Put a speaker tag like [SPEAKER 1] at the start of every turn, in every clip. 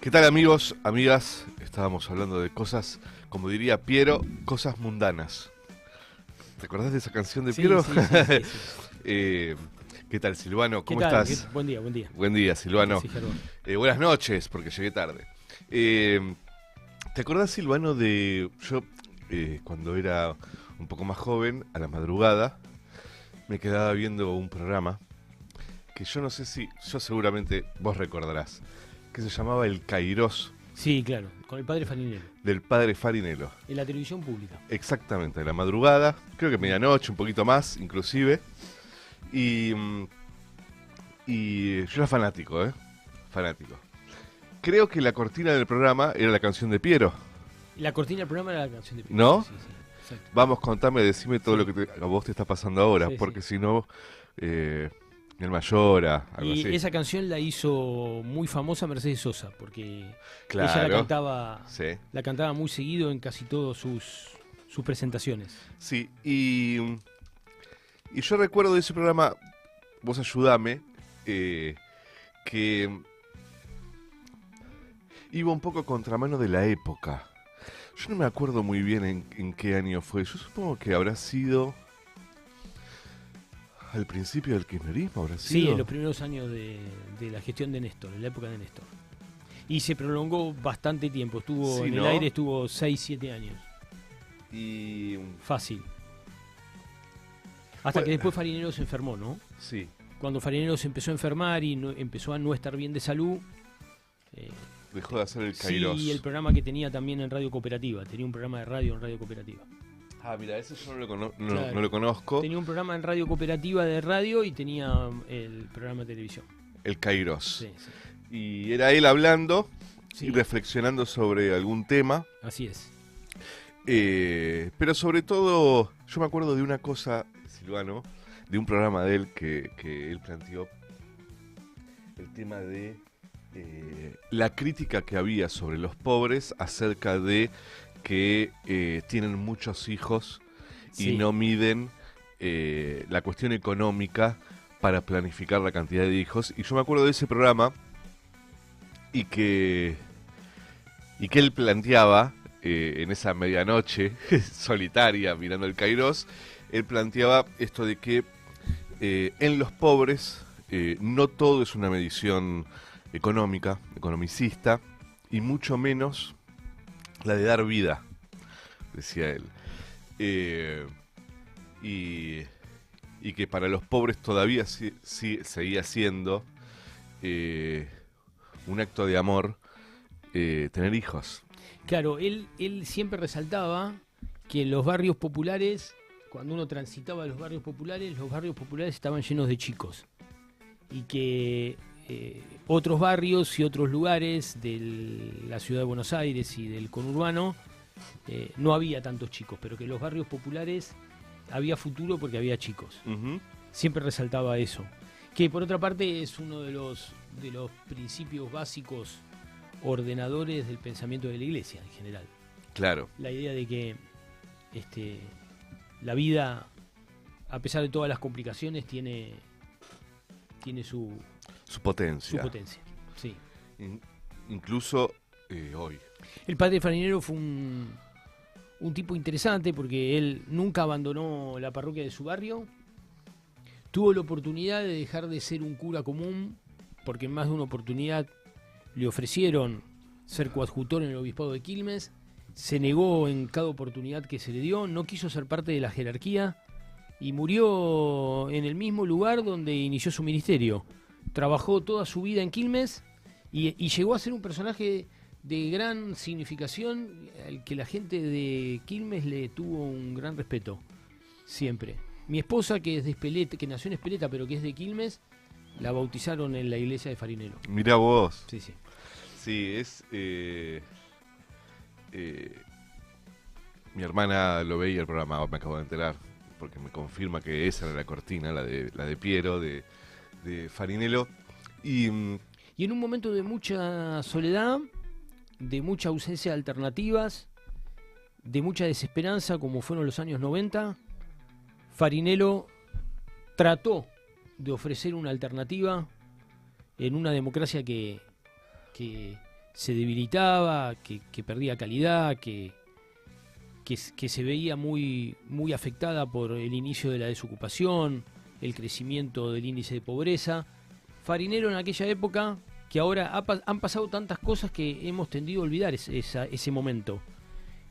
[SPEAKER 1] ¿Qué tal, amigos, amigas? Estábamos hablando de cosas, como diría Piero, cosas mundanas. ¿Te acordás de esa canción de
[SPEAKER 2] Sí,
[SPEAKER 1] Piero?
[SPEAKER 2] sí, sí, sí, sí.
[SPEAKER 1] Eh, ¿Qué tal, Silvano?
[SPEAKER 2] ¿Qué
[SPEAKER 1] ¿Cómo
[SPEAKER 2] tal?
[SPEAKER 1] estás?
[SPEAKER 2] Buen día, buen día.
[SPEAKER 1] Buen día,
[SPEAKER 2] ¿Qué tal,
[SPEAKER 1] Silvano.
[SPEAKER 2] sí, Germán?
[SPEAKER 1] Buenas noches, porque llegué tarde. Eh, ¿Te acordás, Silvano, de yo, cuando era un poco más joven, a la madrugada, me quedaba viendo un programa que yo no sé si, yo seguramente vos recordarás, que se llamaba El Cairós,
[SPEAKER 2] Sí, claro, con el padre Farinero,
[SPEAKER 1] del padre Farinello?
[SPEAKER 2] en la televisión pública.
[SPEAKER 1] Exactamente, a la madrugada, creo que medianoche, un poquito más, inclusive. Y, y yo era fanático, ¿eh? Fanático. Creo que la cortina del programa era la canción de Piero,
[SPEAKER 2] La cortina del programa era la canción de Piero.
[SPEAKER 1] ¿no?
[SPEAKER 2] Sí, sí, sí, exacto.
[SPEAKER 1] Vamos, contame, decime todo
[SPEAKER 2] Sí,
[SPEAKER 1] lo que a vos te está pasando ahora,
[SPEAKER 2] sí, sí.
[SPEAKER 1] porque si no, el Mayora, algo
[SPEAKER 2] Y
[SPEAKER 1] así.
[SPEAKER 2] esa canción la hizo muy famosa Mercedes Sosa, porque ella
[SPEAKER 1] Claro, sí.
[SPEAKER 2] la cantaba muy seguido en casi todas sus presentaciones.
[SPEAKER 1] Sí, y yo recuerdo de ese programa, vos ayudame, que iba un poco a contramano de la época. Yo no me acuerdo muy bien en qué año fue. Yo supongo que habrá sido al principio del kirchnerismo, habrá
[SPEAKER 2] Sí,
[SPEAKER 1] sido.
[SPEAKER 2] en los primeros años de la gestión de Néstor, en la época de Néstor. Y se prolongó bastante tiempo, estuvo
[SPEAKER 1] Sí,
[SPEAKER 2] en el
[SPEAKER 1] ¿no?
[SPEAKER 2] aire, estuvo 6 7 años.
[SPEAKER 1] Y
[SPEAKER 2] Fácil. Hasta que
[SPEAKER 1] bueno,
[SPEAKER 2] después Farinero se enfermó, ¿no?
[SPEAKER 1] sí,
[SPEAKER 2] Cuando Farinero se empezó a enfermar y empezó a no estar bien de salud. eh,
[SPEAKER 1] dejó de hacer el
[SPEAKER 2] sí, el
[SPEAKER 1] Cairós.
[SPEAKER 2] programa que tenía también en Radio Cooperativa. Tenía un programa de radio en Radio Cooperativa.
[SPEAKER 1] Ah, mira, ese yo
[SPEAKER 2] Claro.
[SPEAKER 1] no lo conozco.
[SPEAKER 2] Tenía un programa en Radio Cooperativa de radio y tenía el programa de televisión.
[SPEAKER 1] El Cairós.
[SPEAKER 2] Sí, sí.
[SPEAKER 1] Y era él hablando y
[SPEAKER 2] Sí,
[SPEAKER 1] reflexionando sobre algún tema.
[SPEAKER 2] así es.
[SPEAKER 1] Pero sobre todo, yo me acuerdo de una cosa, Silvano, de un programa de él que él planteó, el tema de la crítica que había sobre los pobres acerca de que tienen muchos hijos y
[SPEAKER 2] Sí.
[SPEAKER 1] no miden la cuestión económica para planificar la cantidad de hijos. Y yo me acuerdo de ese programa y que él planteaba en esa medianoche solitaria mirando el Cairós, él planteaba esto de que en los pobres no todo es una medición económica, economicista, y mucho menos la de dar vida, decía él. Eh, y, y que para los pobres todavía seguía siendo eh, un acto de amor tener hijos.
[SPEAKER 2] Claro, él siempre resaltaba que en los barrios populares, cuando uno transitaba los barrios populares estaban llenos de chicos. Y que otros barrios y otros lugares de la ciudad de Buenos Aires y del conurbano no había tantos chicos, pero que en los barrios populares había futuro porque había chicos.
[SPEAKER 1] Ujú.
[SPEAKER 2] Siempre resaltaba eso. Que por otra parte es uno de los principios básicos ordenadores del pensamiento de la iglesia en general.
[SPEAKER 1] Claro,
[SPEAKER 2] La idea de que la vida, a pesar de todas las complicaciones, tiene su
[SPEAKER 1] su potencia.
[SPEAKER 2] potencia. Sí.
[SPEAKER 1] Incluso hoy.
[SPEAKER 2] El padre Farinero fue un tipo interesante porque él nunca abandonó la parroquia de su barrio. Tuvo la oportunidad de dejar de ser un cura común, porque en más de una oportunidad le ofrecieron ser coadjutor en el obispado de Quilmes. Se negó en cada oportunidad que se le dio, no quiso ser parte de la jerarquía y murió en el mismo lugar donde inició su ministerio. Trabajó toda su vida en Quilmes y llegó a ser un personaje de gran significación al que la gente de Quilmes le tuvo un gran respeto, siempre. Mi esposa, que es de Espeleta, que nació en Espeleta, pero que es de Quilmes, la bautizaron en la iglesia de Farinero.
[SPEAKER 1] Mirá vos.
[SPEAKER 2] Sí, sí.
[SPEAKER 1] Sí, es... mi hermana lo veía el programa, me acabo de enterar, porque me confirma que esa era la cortina, la de Piero, de Farinello. Y
[SPEAKER 2] Y en un momento de mucha soledad, de mucha ausencia de alternativas, de mucha desesperanza, como fueron los años 90, Farinello trató de ofrecer una alternativa en una democracia que se debilitaba, que perdía calidad, que se veía muy, muy afectada por el inicio de la desocupación, el crecimiento del índice de pobreza. Farinero en aquella época, que ahora han pasado tantas cosas que hemos tendido a olvidar ese momento.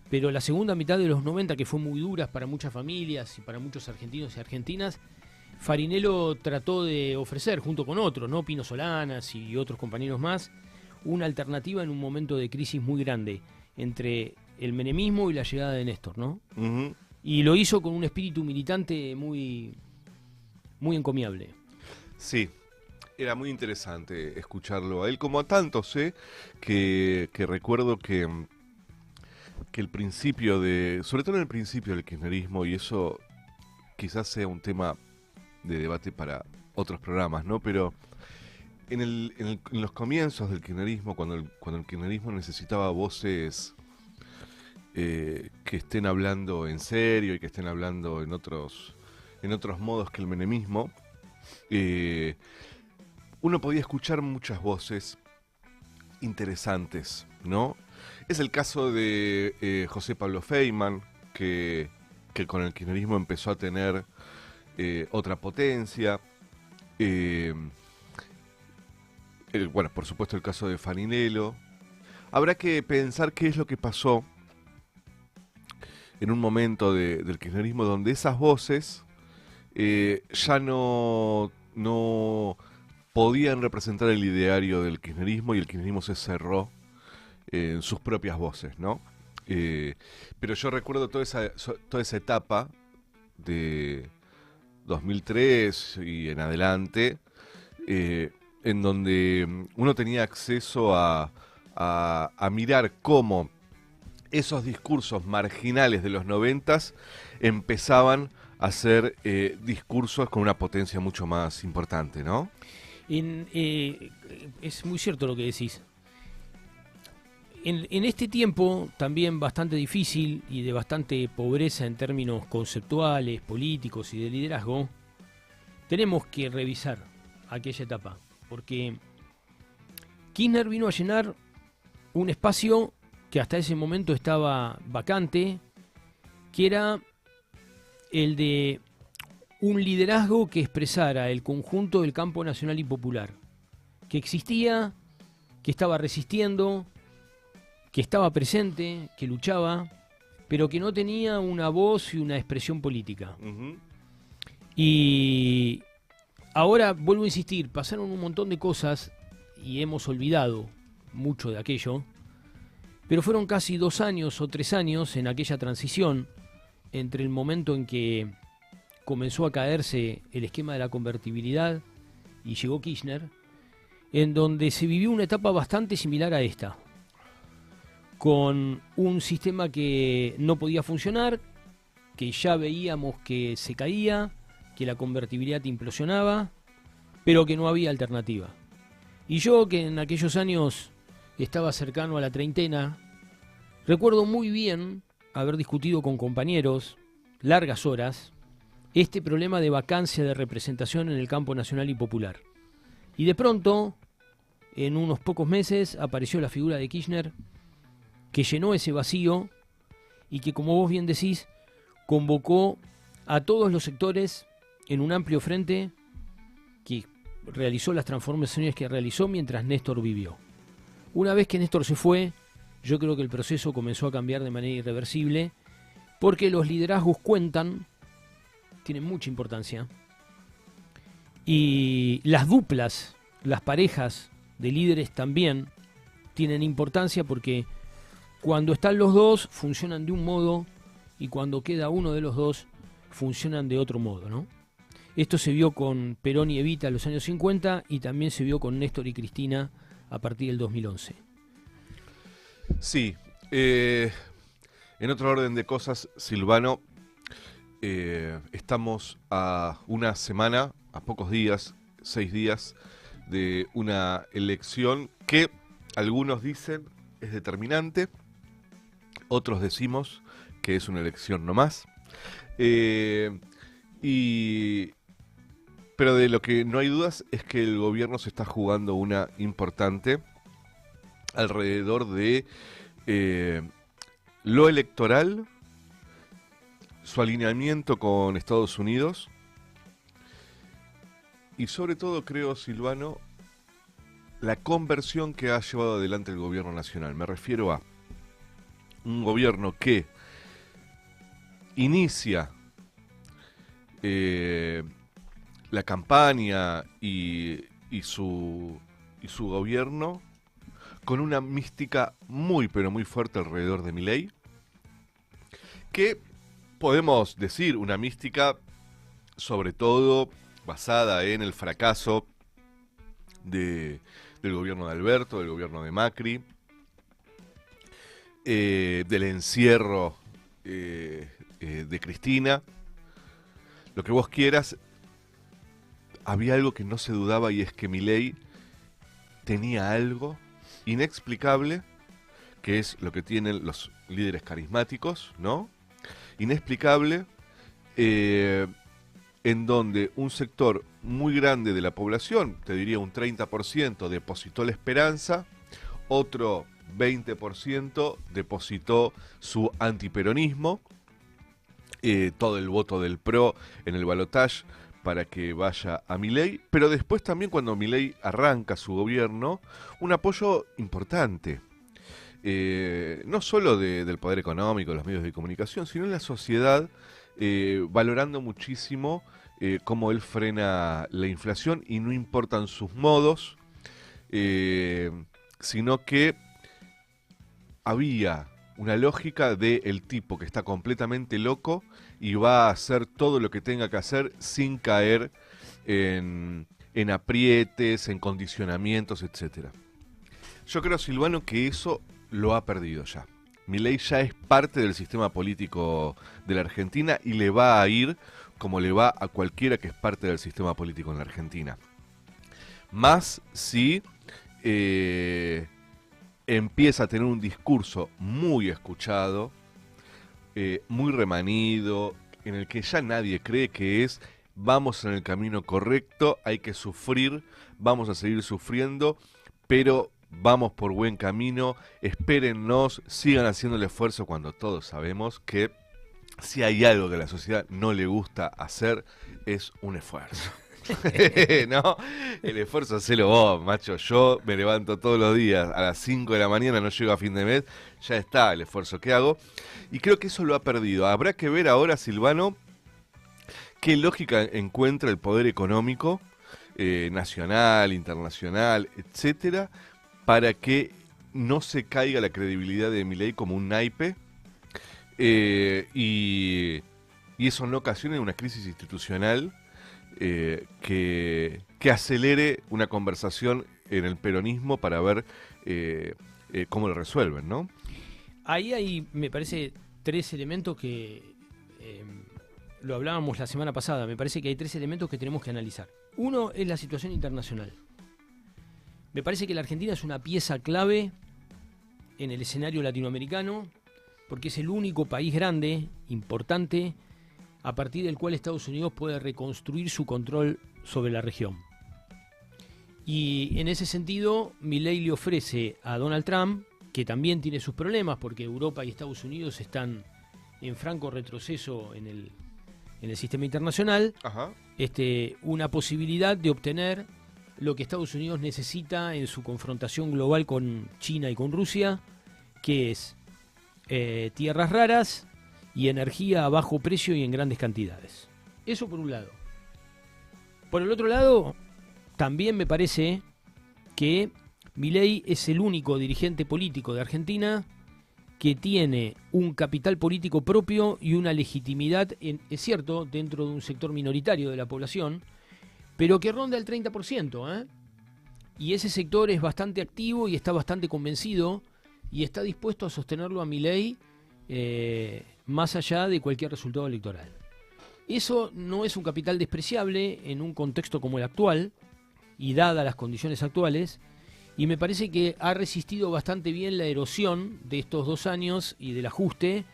[SPEAKER 2] Pero la segunda mitad de los 90, que fue muy dura para muchas familias y para muchos argentinos y argentinas, Farinello trató de ofrecer, junto con otros, ¿no? Pino Solanas y otros compañeros más, una alternativa en un momento de crisis muy grande entre el menemismo y la llegada de Néstor, ¿no?
[SPEAKER 1] Ujú.
[SPEAKER 2] Y lo hizo con un espíritu militante muy, muy encomiable.
[SPEAKER 1] Sí, era muy interesante escucharlo a él, como a tantos, que recuerdo que el principio sobre todo en el principio del kirchnerismo, y eso quizás sea un tema de debate para otros programas, ¿no? Pero en los comienzos del kirchnerismo, cuando el kirchnerismo necesitaba voces que estén hablando en serio y que estén hablando en otros modos que el menemismo, eh, uno podía escuchar muchas voces interesantes, ¿no? Es el caso de José Pablo Feynman, que con el kirchnerismo empezó a tener otra potencia. Eh, bueno, por supuesto el caso de Farinello. Habrá que pensar qué es lo que pasó en un momento del kirchnerismo donde esas voces ya no podían representar el ideario del kirchnerismo, y el kirchnerismo se cerró en sus propias voces, ¿no? Pero yo recuerdo toda esa etapa de 2003 y en adelante, en donde uno tenía acceso a mirar cómo esos discursos marginales de los 90 empezaban a ser discursos con una potencia mucho más importante, ¿no?
[SPEAKER 2] Es muy cierto lo que decís. En este tiempo, también bastante difícil y de bastante pobreza en términos conceptuales, políticos y de liderazgo, tenemos que revisar aquella etapa, porque Kirchner vino a llenar un espacio que hasta ese momento estaba vacante, que era el de un liderazgo que expresara el conjunto del campo nacional y popular, que existía, que estaba resistiendo, que estaba presente, que luchaba, pero que no tenía una voz y una expresión política.
[SPEAKER 1] Uh-huh.
[SPEAKER 2] Y ahora, vuelvo a insistir, pasaron un montón de cosas y hemos olvidado mucho de aquello, pero fueron casi 2 años o 3 años en aquella transición entre el momento en que comenzó a caerse el esquema de la convertibilidad y llegó Kirchner, en donde se vivió una etapa bastante similar a esta, con un sistema que no podía funcionar, que ya veíamos que se caía, que la convertibilidad implosionaba, pero que no había alternativa. Y yo, que en aquellos años estaba cercano a la treintena, recuerdo muy bien haber discutido con compañeros largas horas este problema de vacancia de representación en el campo nacional y popular. Y de pronto, en unos pocos meses, apareció la figura de Kirchner, que llenó ese vacío y que, como vos bien decís, convocó a todos los sectores en un amplio frente que realizó las transformaciones que realizó mientras Néstor vivió. Una vez que Néstor se fue, yo creo que el proceso comenzó a cambiar de manera irreversible, porque los liderazgos cuentan, tienen mucha importancia, y las duplas, las parejas de líderes también tienen importancia, porque cuando están los dos funcionan de un modo y cuando queda uno de los dos funcionan de otro modo, ¿no? Esto se vio con Perón y Evita en los años 50 y también se vio con Néstor y Cristina a partir del 2011.
[SPEAKER 1] Sí. En otro orden de cosas, Silvano, estamos a una semana, a pocos días, 6 días, de una elección que algunos dicen es determinante, otros decimos que es una elección nomás. Pero de lo que no hay dudas es que el gobierno se está jugando una importante alrededor de lo electoral, su alineamiento con Estados Unidos y sobre todo, creo, Silvano, la conversión que ha llevado adelante el gobierno nacional. Me refiero a un gobierno que inicia la campaña y su gobierno con una mística muy pero muy fuerte alrededor de Milei, que podemos decir una mística sobre todo basada en el fracaso del gobierno de Alberto, del gobierno de Macri, del encierro de Cristina, lo que vos quieras. Había algo que no se dudaba y es que Milei tenía algo inexplicable, que es lo que tienen los líderes carismáticos, ¿no? Inexplicable, en donde un sector muy grande de la población, te diría un 30%, depositó la esperanza, otro 20% depositó su antiperonismo, todo el voto del PRO en el balotaje para que vaya a Milei, pero después también cuando Milei arranca su gobierno, un apoyo importante, no solo del poder económico, de los medios de comunicación, sino en la sociedad, valorando muchísimo cómo él frena la inflación y no importan sus modos, sino que había una lógica de el tipo que está completamente loco y va a hacer todo lo que tenga que hacer sin caer en aprietes, en condicionamientos, etcétera. Yo creo, Silvano, que eso lo ha perdido ya. Milei ya es parte del sistema político de la Argentina y le va a ir como le va a cualquiera que es parte del sistema político en la Argentina. Más si empieza a tener un discurso muy escuchado, muy remanido, en el que ya nadie cree que es vamos en el camino correcto, hay que sufrir, vamos a seguir sufriendo, pero vamos por buen camino, espérennos, sigan haciendo el esfuerzo, cuando todos sabemos que si hay algo que a la sociedad no le gusta hacer es un esfuerzo. ¿No? El esfuerzo hacelo vos, macho. Yo me levanto todos los días a las 5 de la mañana, no llego a fin de mes, ya está el esfuerzo que hago. Y creo que eso lo ha perdido. Habrá que ver ahora, Silvano, qué lógica encuentra el poder económico, nacional, internacional, etcétera, para que no se caiga la credibilidad de Milei como un naipe, y eso no ocasione una crisis institucional que acelere una conversación en el peronismo para ver cómo lo resuelven, ¿no?
[SPEAKER 2] Ahí hay, me parece, tres elementos que lo hablábamos la semana pasada. Me parece que hay tres elementos que tenemos que analizar. Uno es la situación internacional. Me parece que la Argentina es una pieza clave en el escenario latinoamericano porque es el único país grande, importante, a partir del cual Estados Unidos puede reconstruir su control sobre la región. Y en ese sentido, Milei le ofrece a Donald Trump, que también tiene sus problemas, porque Europa y Estados Unidos están en franco retroceso en el sistema internacional,
[SPEAKER 1] Ajá.
[SPEAKER 2] Una posibilidad de obtener lo que Estados Unidos necesita en su confrontación global con China y con Rusia, que es tierras raras y energía a bajo precio y en grandes cantidades. Eso por un lado. Por el otro lado, también me parece que Milei es el único dirigente político de Argentina que tiene un capital político propio y una legitimidad, es cierto, dentro de un sector minoritario de la población, pero que ronda el 30%, ¿eh? Y ese sector es bastante activo y está bastante convencido y está dispuesto a sostenerlo a Milei más allá de cualquier resultado electoral. Eso no es un capital despreciable en un contexto como el actual y dadas las condiciones actuales, y me parece que ha resistido bastante bien la erosión de estos 2 años y del ajuste,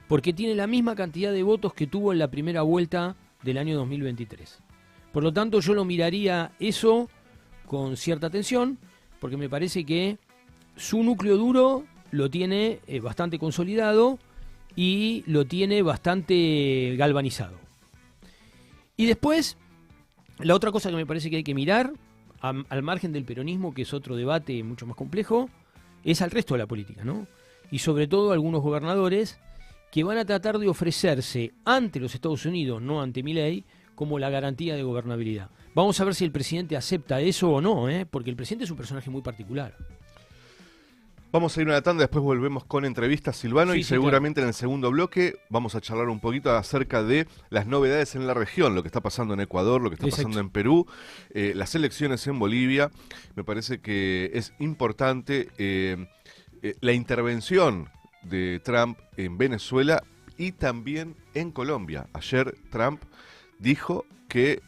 [SPEAKER 2] porque tiene la misma cantidad de votos que tuvo en la primera vuelta del año 2023. Por lo tanto, yo lo miraría eso con cierta atención, porque me parece que su núcleo duro lo tiene bastante consolidado y lo tiene bastante galvanizado. Y después, la otra cosa que me parece que hay que mirar, al margen del peronismo, que es otro debate mucho más complejo, es al resto de la política, ¿no? Y sobre todo algunos gobernadores que van a tratar de ofrecerse ante los Estados Unidos, no ante Milei, como la garantía de gobernabilidad. Vamos a ver si el presidente acepta eso o no, porque el presidente es un personaje muy particular.
[SPEAKER 1] Vamos a ir a una tanda, después volvemos con entrevistas, Silvano,
[SPEAKER 2] Sí,
[SPEAKER 1] y
[SPEAKER 2] sí,
[SPEAKER 1] seguramente
[SPEAKER 2] claro.
[SPEAKER 1] en el segundo bloque vamos a charlar un poquito acerca de las novedades en la región, lo que está pasando en Ecuador, lo que está pasando
[SPEAKER 2] Exacto.
[SPEAKER 1] en Perú, las elecciones en Bolivia. Me parece que es importante la intervención de Trump en Venezuela y también en Colombia. Ayer Trump dijo que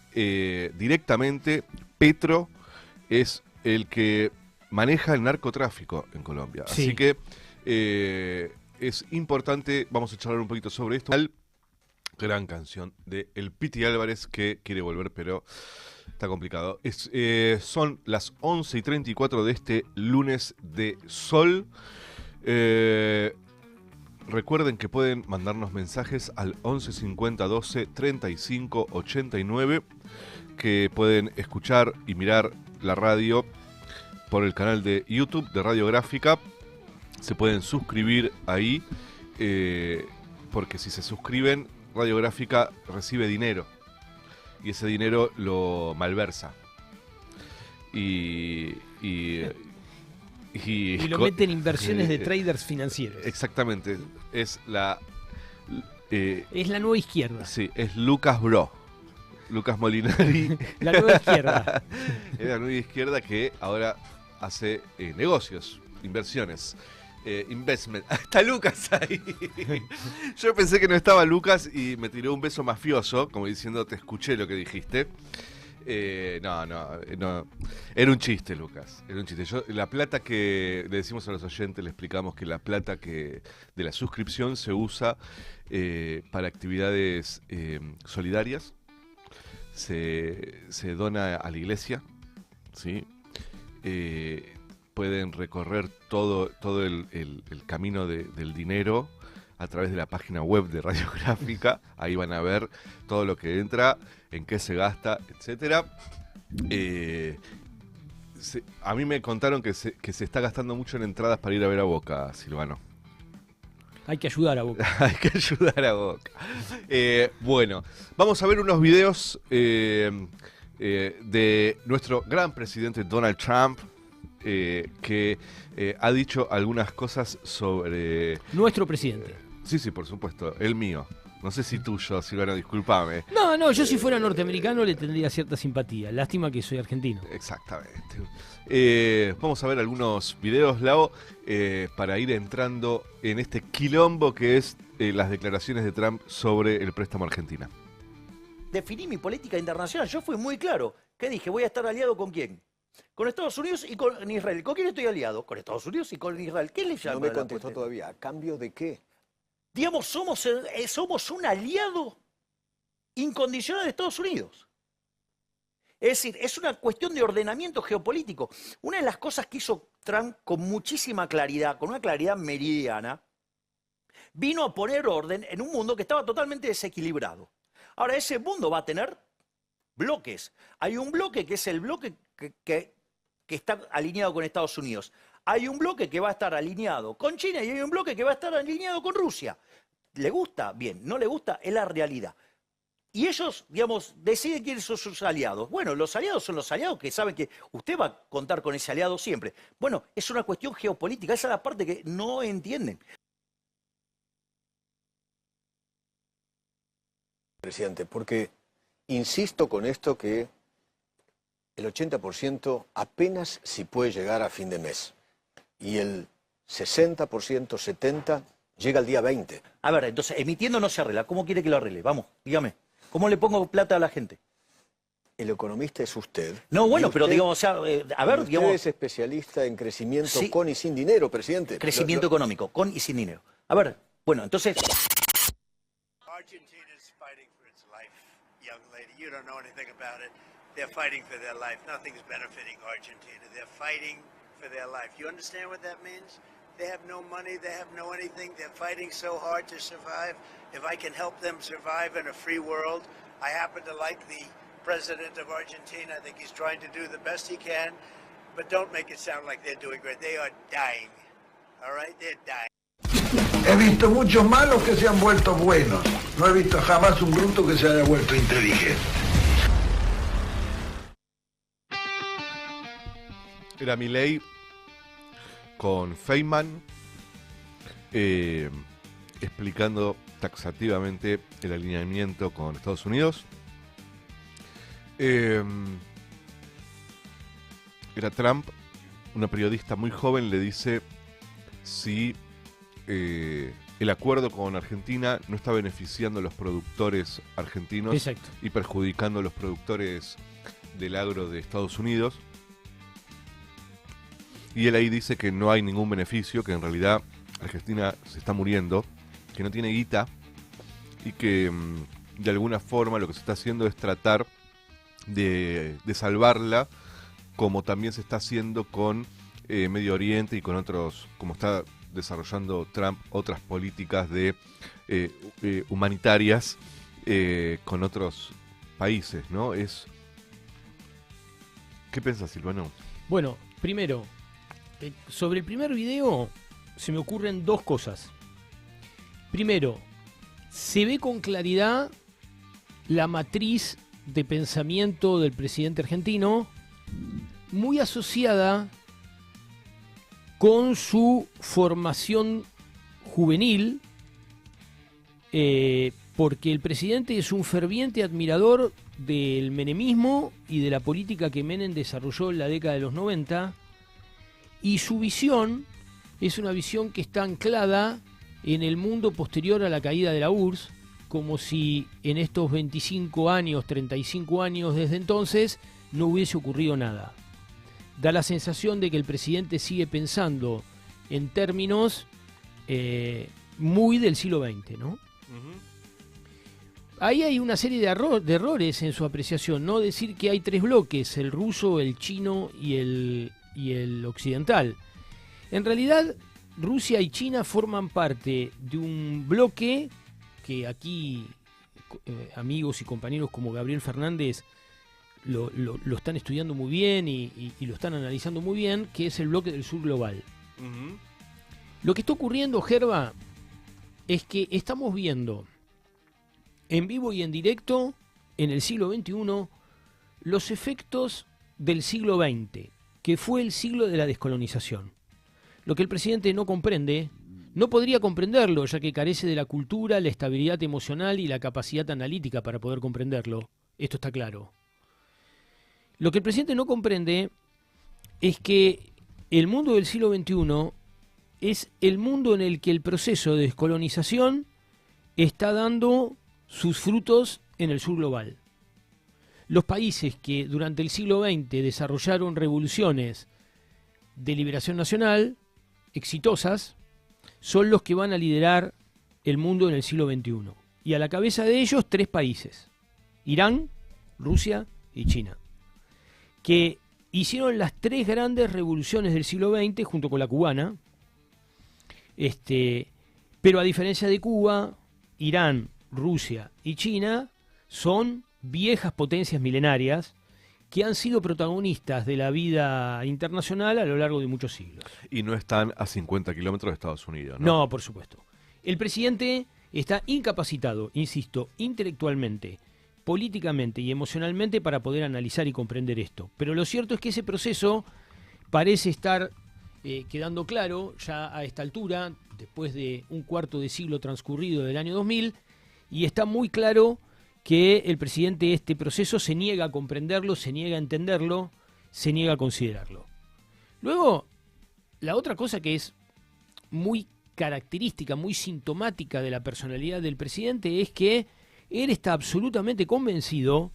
[SPEAKER 1] directamente Petro es el que maneja el narcotráfico en Colombia.
[SPEAKER 2] Sí.
[SPEAKER 1] Así que es importante, vamos a charlar un poquito sobre esto. Gran canción de El Piti Álvarez, que quiere volver, pero está complicado. Son las 11:34 de este lunes de sol. Recuerden que pueden mandarnos mensajes al 11 50 12 35 89, que pueden escuchar y mirar la radio por el canal de YouTube de Radiográfica. Se pueden suscribir ahí, porque si se suscriben, Radiográfica recibe dinero y ese dinero lo malversa. Y
[SPEAKER 2] lo mete en inversiones de traders financieros.
[SPEAKER 1] Exactamente. Es la...
[SPEAKER 2] es la nueva izquierda.
[SPEAKER 1] Sí, es Lucas Bro. Lucas Molinari.
[SPEAKER 2] La nueva izquierda.
[SPEAKER 1] Es la nueva izquierda que ahora hace negocios, inversiones. Investment. Está Lucas ahí. Yo pensé que no estaba Lucas y me tiró un beso mafioso, como diciendo, te escuché lo que dijiste. No. Era un chiste, Lucas. Era un chiste. La plata que le decimos a los oyentes, le explicamos que la plata que de la suscripción se usa para actividades solidarias. Se dona a la iglesia, ¿sí? Pueden recorrer todo el camino del dinero a través de la página web de Radiográfica. Ahí van a ver todo lo que entra, en qué se gasta, etcétera. A mí me contaron que se está gastando mucho en entradas para ir a ver a Boca, Silvano.
[SPEAKER 2] Hay que ayudar a Boca.
[SPEAKER 1] Hay que ayudar a Boca. Bueno, vamos a ver unos videos de nuestro gran presidente Donald Trump, que ha dicho algunas cosas sobre...
[SPEAKER 2] Nuestro presidente.
[SPEAKER 1] Sí, por supuesto, el mío. No sé si tuyo, Silvano, discúlpame.
[SPEAKER 2] No, yo si fuera norteamericano le tendría cierta simpatía. Lástima que soy argentino.
[SPEAKER 1] Exactamente. Vamos a ver algunos videos, Lau, para ir entrando en este quilombo que es las declaraciones de Trump sobre el préstamo a Argentina.
[SPEAKER 3] Definí mi política internacional. Yo fui muy claro. ¿Qué dije? Voy a estar aliado con quién. Con Estados Unidos y con Israel. ¿Con quién estoy aliado? Con Estados Unidos y con Israel. ¿Qué le llama?
[SPEAKER 4] No me contestó todavía. ¿A cambio de qué?
[SPEAKER 3] Digamos, somos un aliado incondicional de Estados Unidos. Es decir, es una cuestión de ordenamiento geopolítico. Una de las cosas que hizo Trump con muchísima claridad, con una claridad meridiana, vino a poner orden en un mundo que estaba totalmente desequilibrado. Ahora, ese mundo va a tener bloques. Hay un bloque que es el bloque que está alineado con Estados Unidos. Hay un bloque que va a estar alineado con China y hay un bloque que va a estar alineado con Rusia. ¿Le gusta? Bien. ¿No le gusta? Es la realidad. Y ellos, digamos, deciden quiénes son sus aliados. Bueno, los aliados son los aliados que saben que usted va a contar con ese aliado siempre. Bueno, es una cuestión geopolítica. Esa es la parte que no entienden.
[SPEAKER 4] Presidente, porque insisto con esto que el 80% apenas si puede llegar a fin de mes. Y el 60%, 70% llega al día 20.
[SPEAKER 3] A ver, entonces, emitiendo no se arregla. ¿Cómo quiere que lo arregle? Vamos, dígame. ¿Cómo le pongo plata a la gente?
[SPEAKER 4] El economista es usted.
[SPEAKER 3] No, bueno, pero
[SPEAKER 4] usted,
[SPEAKER 3] digamos, o sea, a ver,
[SPEAKER 4] usted
[SPEAKER 3] digamos...
[SPEAKER 4] es especialista en crecimiento
[SPEAKER 3] Sí.
[SPEAKER 4] con y sin dinero, presidente.
[SPEAKER 3] Crecimiento económico, con y sin dinero. A ver, bueno, entonces...
[SPEAKER 5] Argentina's fighting for its life, young lady. You don't know anything about it. They're fighting for their life. Nothing's benefiting Argentina. They're fighting for their life. You understand what that means? They have no money, they have no anything, they're fighting so hard to survive. If I can help them survive in a free world, I happen to like the president of Argentina. I think he's trying to do the best he can, but don't make it sound like they're doing great. They are dying, all right? They're dying.
[SPEAKER 6] He visto muchos malos que se han vuelto buenos. No he visto jamás un bruto que se haya vuelto inteligente.
[SPEAKER 1] Era Milei con Feynman explicando taxativamente el alineamiento con Estados Unidos. Era Trump, una periodista muy joven le dice si el acuerdo con Argentina no está beneficiando a los productores argentinos.
[SPEAKER 2] Exacto.
[SPEAKER 1] Y perjudicando a los productores del agro de Estados Unidos. Y él ahí dice que no hay ningún beneficio, que en realidad Argentina se está muriendo, que no tiene guita y que de alguna forma lo que se está haciendo es tratar de salvarla, como también se está haciendo con Medio Oriente y con otros, como está desarrollando Trump, otras políticas de humanitarias con otros países, ¿no? ¿Qué piensas, Silvano?
[SPEAKER 2] Bueno, primero, sobre el primer video se me ocurren dos cosas. Primero, se ve con claridad la matriz de pensamiento del presidente argentino, muy asociada con su formación juvenil, porque el presidente es un ferviente admirador del menemismo y de la política que Menem desarrolló en la década de los 90, y su visión es una visión que está anclada en el mundo posterior a la caída de la URSS, como si en estos 25 años, 35 años desde entonces, no hubiese ocurrido nada. Da la sensación de que el presidente sigue pensando en términos muy del siglo XX, ¿no? Ahí hay una serie de errores en su apreciación, ¿no? Decir que hay tres bloques, el ruso, el chino y el occidental. En realidad, Rusia y China forman parte de un bloque que aquí amigos y compañeros como Gabriel Fernández lo están estudiando muy bien y lo están analizando muy bien, que es el bloque del sur global. Lo que está ocurriendo, Gerba, es que estamos viendo en vivo y en directo, en el siglo XXI, los efectos del siglo XX, que fue el siglo de la descolonización. Lo que el presidente no comprende, no podría comprenderlo, ya que carece de la cultura, la estabilidad emocional y la capacidad analítica para poder comprenderlo. Esto está claro. Lo que el presidente no comprende es que el mundo del siglo XXI es el mundo en el que el proceso de descolonización está dando sus frutos en el sur global. Los países que durante el siglo XX desarrollaron revoluciones de liberación nacional exitosas son los que van a liderar el mundo en el siglo XXI. Y a la cabeza de ellos tres países: Irán, Rusia y China, que hicieron las tres grandes revoluciones del siglo XX junto con la cubana. Pero a diferencia de Cuba, Irán, Rusia y China son viejas potencias milenarias que han sido protagonistas de la vida internacional a lo largo de muchos siglos.
[SPEAKER 1] Y no están a 50 kilómetros de Estados Unidos, ¿no?
[SPEAKER 2] No, por supuesto. El presidente está incapacitado, insisto, intelectualmente, políticamente y emocionalmente para poder analizar y comprender esto. Pero lo cierto es que ese proceso parece estar quedando claro ya a esta altura, después de un cuarto de siglo transcurrido del año 2000, y está muy claro que el presidente este proceso se niega a comprenderlo, se niega a entenderlo, se niega a considerarlo. Luego, la otra cosa que es muy característica, muy sintomática de la personalidad del presidente es que él está absolutamente convencido,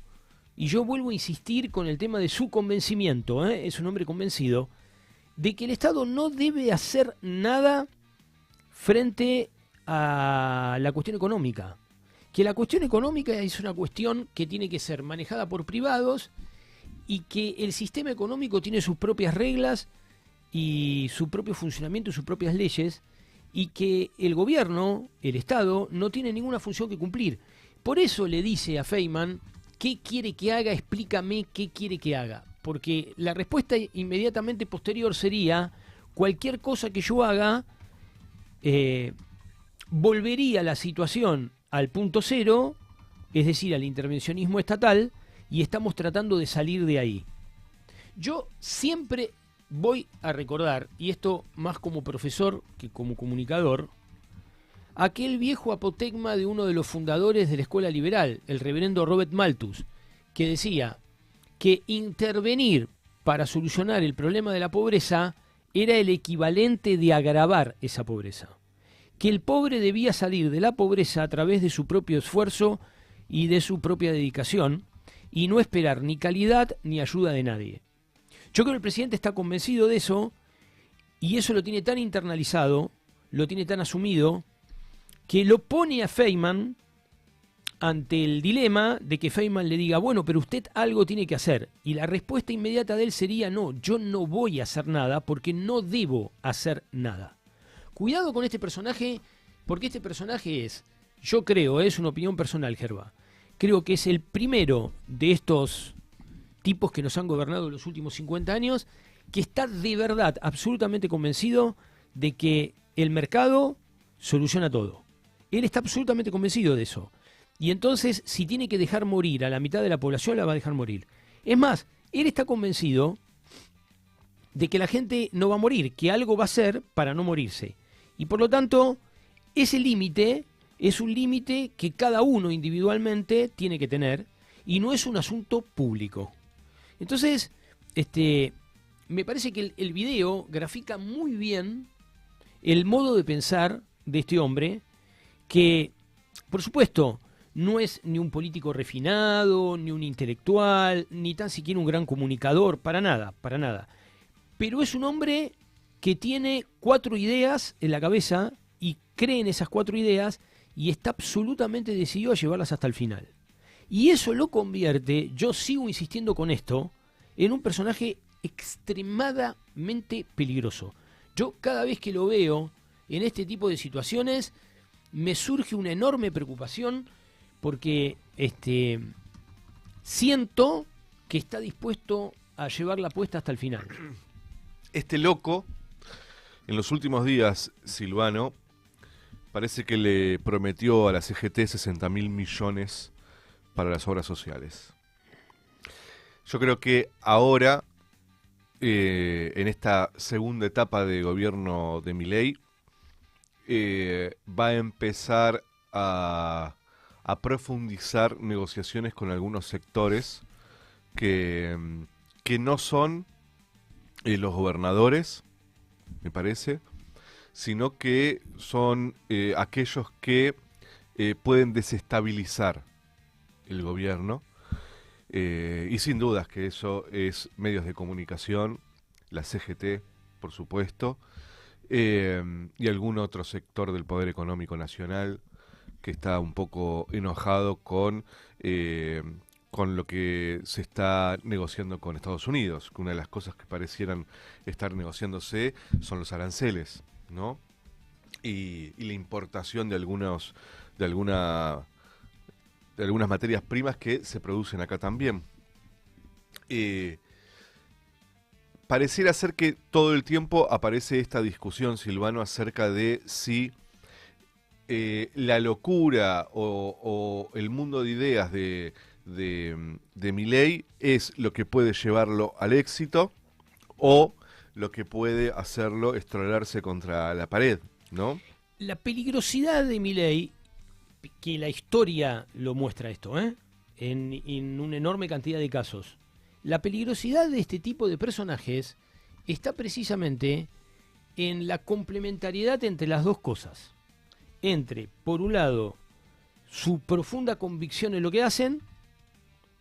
[SPEAKER 2] y yo vuelvo a insistir con el tema de su convencimiento, es un hombre convencido, de que el Estado no debe hacer nada frente a la cuestión económica. Que la cuestión económica es una cuestión que tiene que ser manejada por privados y que el sistema económico tiene sus propias reglas y su propio funcionamiento y sus propias leyes, y que el gobierno, el Estado, no tiene ninguna función que cumplir. Por eso le dice a Feynman: ¿qué quiere que haga? Explícame qué quiere que haga. Porque la respuesta inmediatamente posterior sería: cualquier cosa que yo haga volvería la situación al punto cero, es decir, al intervencionismo estatal, y estamos tratando de salir de ahí. Yo siempre voy a recordar, y esto más como profesor que como comunicador, aquel viejo apotegma de uno de los fundadores de la escuela liberal, el reverendo Robert Malthus, que decía que intervenir para solucionar el problema de la pobreza era el equivalente de agravar esa pobreza. Que el pobre debía salir de la pobreza a través de su propio esfuerzo y de su propia dedicación, y no esperar ni calidad ni ayuda de nadie. Yo creo que el presidente está convencido de eso, y eso lo tiene tan internalizado, lo tiene tan asumido, que lo pone a Feynman ante el dilema de que Feynman le diga: bueno, pero usted algo tiene que hacer. Y la respuesta inmediata de él sería: no, yo no voy a hacer nada porque no debo hacer nada. Cuidado con este personaje, porque este personaje es, yo creo, es una opinión personal, Gerba, creo que es el primero de estos tipos que nos han gobernado los últimos 50 años, que está de verdad absolutamente convencido de que el mercado soluciona todo. Él está absolutamente convencido de eso. Y entonces, si tiene que dejar morir a la mitad de la población, la va a dejar morir. Es más, él está convencido de que la gente no va a morir, que algo va a hacer para no morirse. Y por lo tanto, ese límite es un límite que cada uno individualmente tiene que tener, y no es un asunto público. Entonces, me parece que el video grafica muy bien el modo de pensar de este hombre, que, por supuesto, no es ni un político refinado, ni un intelectual, ni tan siquiera un gran comunicador, para nada, para nada. Pero es un hombre que tiene 4 ideas en la cabeza y cree en esas 4 ideas y está absolutamente decidido a llevarlas hasta el final. Y eso lo convierte, yo sigo insistiendo con esto, en un personaje extremadamente peligroso. Yo cada vez que lo veo en este tipo de situaciones me surge una enorme preocupación, porque siento que está dispuesto a llevar la apuesta hasta el final.
[SPEAKER 1] Este loco, en los últimos días, Silvano, parece que le prometió a la CGT 60.000 millones para las obras sociales. Yo creo que ahora, en esta segunda etapa de gobierno de Milei, va a empezar a profundizar negociaciones con algunos sectores que no son los gobernadores, me parece, sino que son aquellos que pueden desestabilizar el gobierno, y sin dudas que eso es medios de comunicación, la CGT, por supuesto, y algún otro sector del poder económico nacional que está un poco enojado con lo que se está negociando con Estados Unidos, que una de las cosas que parecieran estar negociándose son los aranceles, ¿no? Y la importación de algunas materias primas que se producen acá también. Pareciera ser que todo el tiempo aparece esta discusión, Silvano, acerca de si la locura o el mundo de ideas de Milei es lo que puede llevarlo al éxito o lo que puede hacerlo estrellarse contra la pared, ¿no?
[SPEAKER 2] La peligrosidad de Milei, que la historia lo muestra esto, en una enorme cantidad de casos. La peligrosidad de este tipo de personajes está precisamente en la complementariedad entre las dos cosas. Entre, por un lado, su profunda convicción en lo que hacen,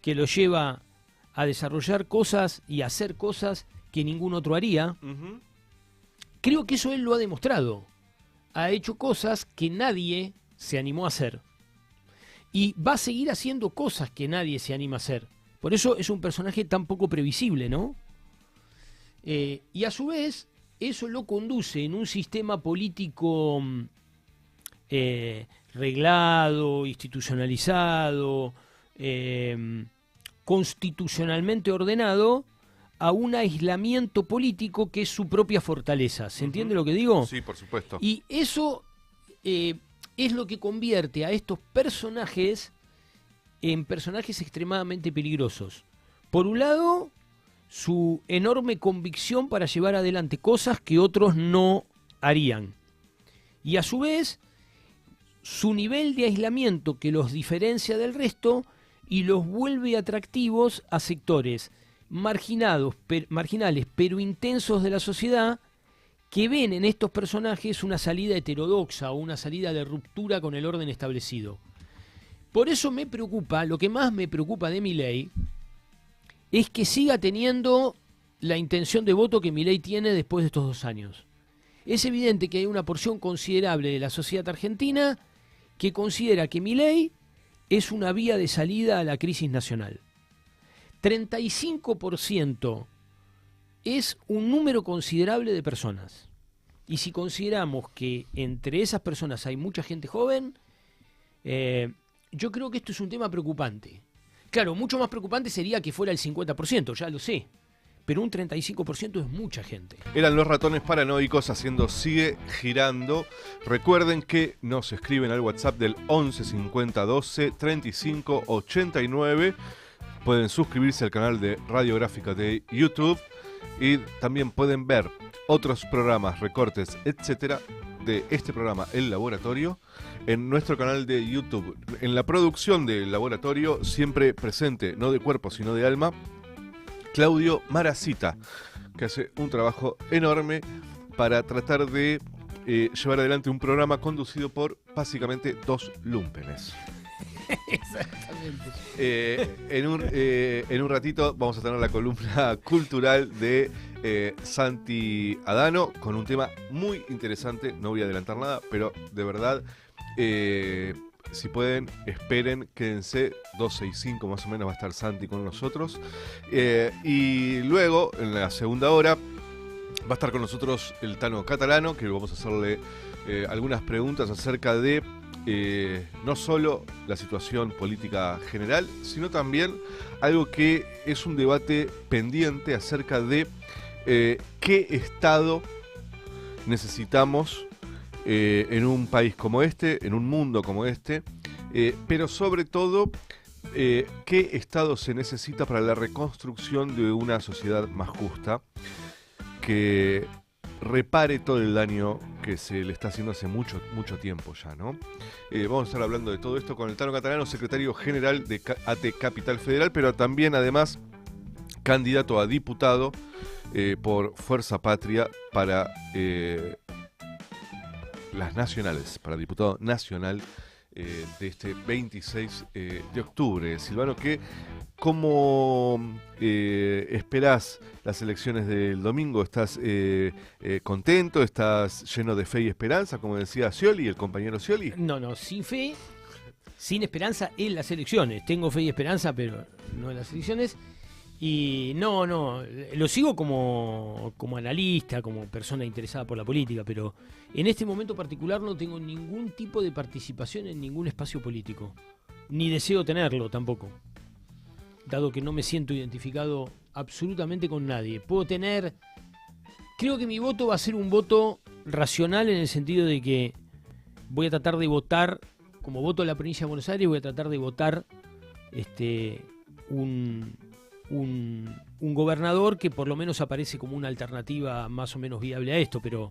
[SPEAKER 2] que lo lleva a desarrollar cosas y a hacer cosas que ningún otro haría.
[SPEAKER 1] Uh-huh.
[SPEAKER 2] Creo que eso él lo ha demostrado. Ha hecho cosas que nadie se animó a hacer. Y va a seguir haciendo cosas que nadie se anima a hacer. Por eso es un personaje tan poco previsible, ¿no? Y a su vez eso lo conduce en un sistema político reglado, institucionalizado, constitucionalmente ordenado, a un aislamiento político que es su propia fortaleza. ¿Se entiende lo que digo?
[SPEAKER 1] Sí, por supuesto.
[SPEAKER 2] Y eso es lo que convierte a estos personajes en personajes extremadamente peligrosos. Por un lado, su enorme convicción para llevar adelante cosas que otros no harían. Y a su vez, su nivel de aislamiento que los diferencia del resto y los vuelve atractivos a sectores marginales pero intensos de la sociedad, que ven en estos personajes una salida heterodoxa o una salida de ruptura con el orden establecido. Por eso me preocupa, lo que más me preocupa de Milei es que siga teniendo la intención de voto que Milei tiene después de estos 2 años. Es evidente que hay una porción considerable de la sociedad argentina que considera que Milei es una vía de salida a la crisis nacional. 35% es un número considerable de personas. Y si consideramos que entre esas personas hay mucha gente joven, yo creo que esto es un tema preocupante. Claro, mucho más preocupante sería que fuera el 50%, ya lo sé. Pero un 35% es mucha gente.
[SPEAKER 1] Eran los ratones paranoicos haciendo Sigue Girando. Recuerden que nos escriben al WhatsApp del 11 50 12 35 89. Pueden suscribirse al canal de Radiográfica de YouTube y también pueden ver otros programas, recortes, etcétera, de este programa El Laboratorio en nuestro canal de YouTube. En la producción del Laboratorio, siempre presente, no de cuerpo sino de alma, Claudio Maracita, que hace un trabajo enorme para tratar de llevar adelante un programa conducido por básicamente 2 lúmpenes.
[SPEAKER 2] Exactamente.
[SPEAKER 1] En un ratito vamos a tener la columna cultural de Santi Adano con un tema muy interesante. No voy a adelantar nada, pero de verdad, si pueden, esperen, quédense. 12:05 más o menos va a estar Santi con nosotros. Y luego, en la segunda hora, va a estar con nosotros el Tano Catalano, que vamos a hacerle algunas preguntas acerca de no solo la situación política general, sino también algo que es un debate pendiente acerca de qué Estado necesitamos en un país como este, en un mundo como este, pero sobre todo qué Estado se necesita para la reconstrucción de una sociedad más justa, que repare todo el daño que se le está haciendo hace mucho tiempo ya, ¿no? Vamos a estar hablando de todo esto con el Tano Catalano, secretario general de AT Capital Federal, pero también, además, candidato a diputado por Fuerza Patria para las nacionales, para diputado nacional de este 26 de octubre. Silvano, ¿cómo esperás las elecciones del domingo? ¿Estás contento? ¿Estás lleno de fe y esperanza, como decía Scioli, el compañero Scioli?
[SPEAKER 2] No, sin fe, sin esperanza en las elecciones. Tengo fe y esperanza, pero no en las elecciones. Y no, lo sigo como analista, como persona interesada por la política, pero en este momento particular no tengo ningún tipo de participación en ningún espacio político. Ni deseo tenerlo tampoco, dado que no me siento identificado absolutamente con nadie. Creo que mi voto va a ser un voto racional, en el sentido de que voy a tratar de votar, como voto en la provincia de Buenos Aires, voy a tratar de votar un gobernador que por lo menos aparece como una alternativa más o menos viable a esto, pero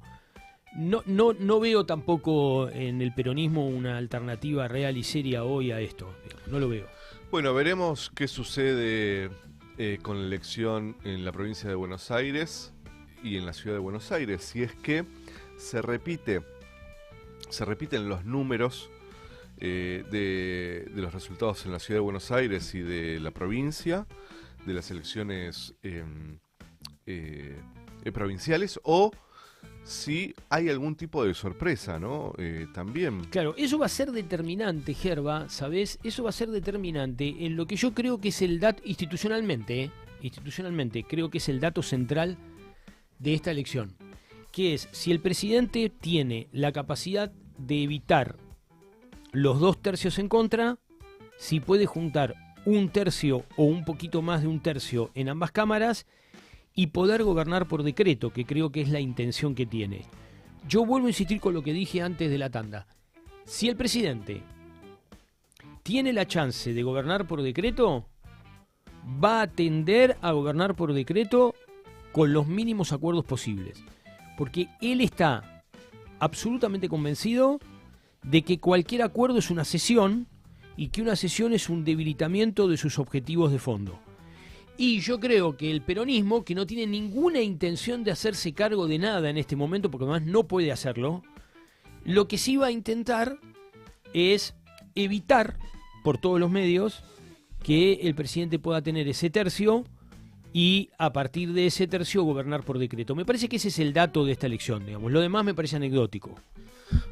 [SPEAKER 2] no veo tampoco en el peronismo una alternativa real y seria hoy a esto. No lo veo.
[SPEAKER 1] Bueno, veremos qué sucede con la elección en la provincia de Buenos Aires y en la ciudad de Buenos Aires, si es que se repiten los números de los resultados en la ciudad de Buenos Aires y de la provincia, de las elecciones provinciales, o si hay algún tipo de sorpresa, ¿no? También.
[SPEAKER 2] Claro, eso va a ser determinante, Gerba, ¿sabés? Eso va a ser determinante en lo que yo creo que es el dato, institucionalmente creo que es el dato central de esta elección. que es si el presidente tiene la capacidad de evitar los 2 tercios en contra, si puede juntar 1 tercio o un poquito más de 1 tercio en ambas cámaras y poder gobernar por decreto, que creo que es la intención que tiene. Yo vuelvo a insistir con lo que dije antes de la tanda. Si el presidente tiene la chance de gobernar por decreto, va a tender a gobernar por decreto con los mínimos acuerdos posibles. Porque él está absolutamente convencido de que cualquier acuerdo es una cesión y que una cesión es un debilitamiento de sus objetivos de fondo. Y yo creo que el peronismo, que no tiene ninguna intención de hacerse cargo de nada en este momento, porque además no puede hacerlo, lo que sí va a intentar es evitar por todos los medios que el presidente pueda tener ese tercio y a partir de ese tercio gobernar por decreto. Me parece que ese es el dato de esta elección, digamos. Lo demás me parece anecdótico.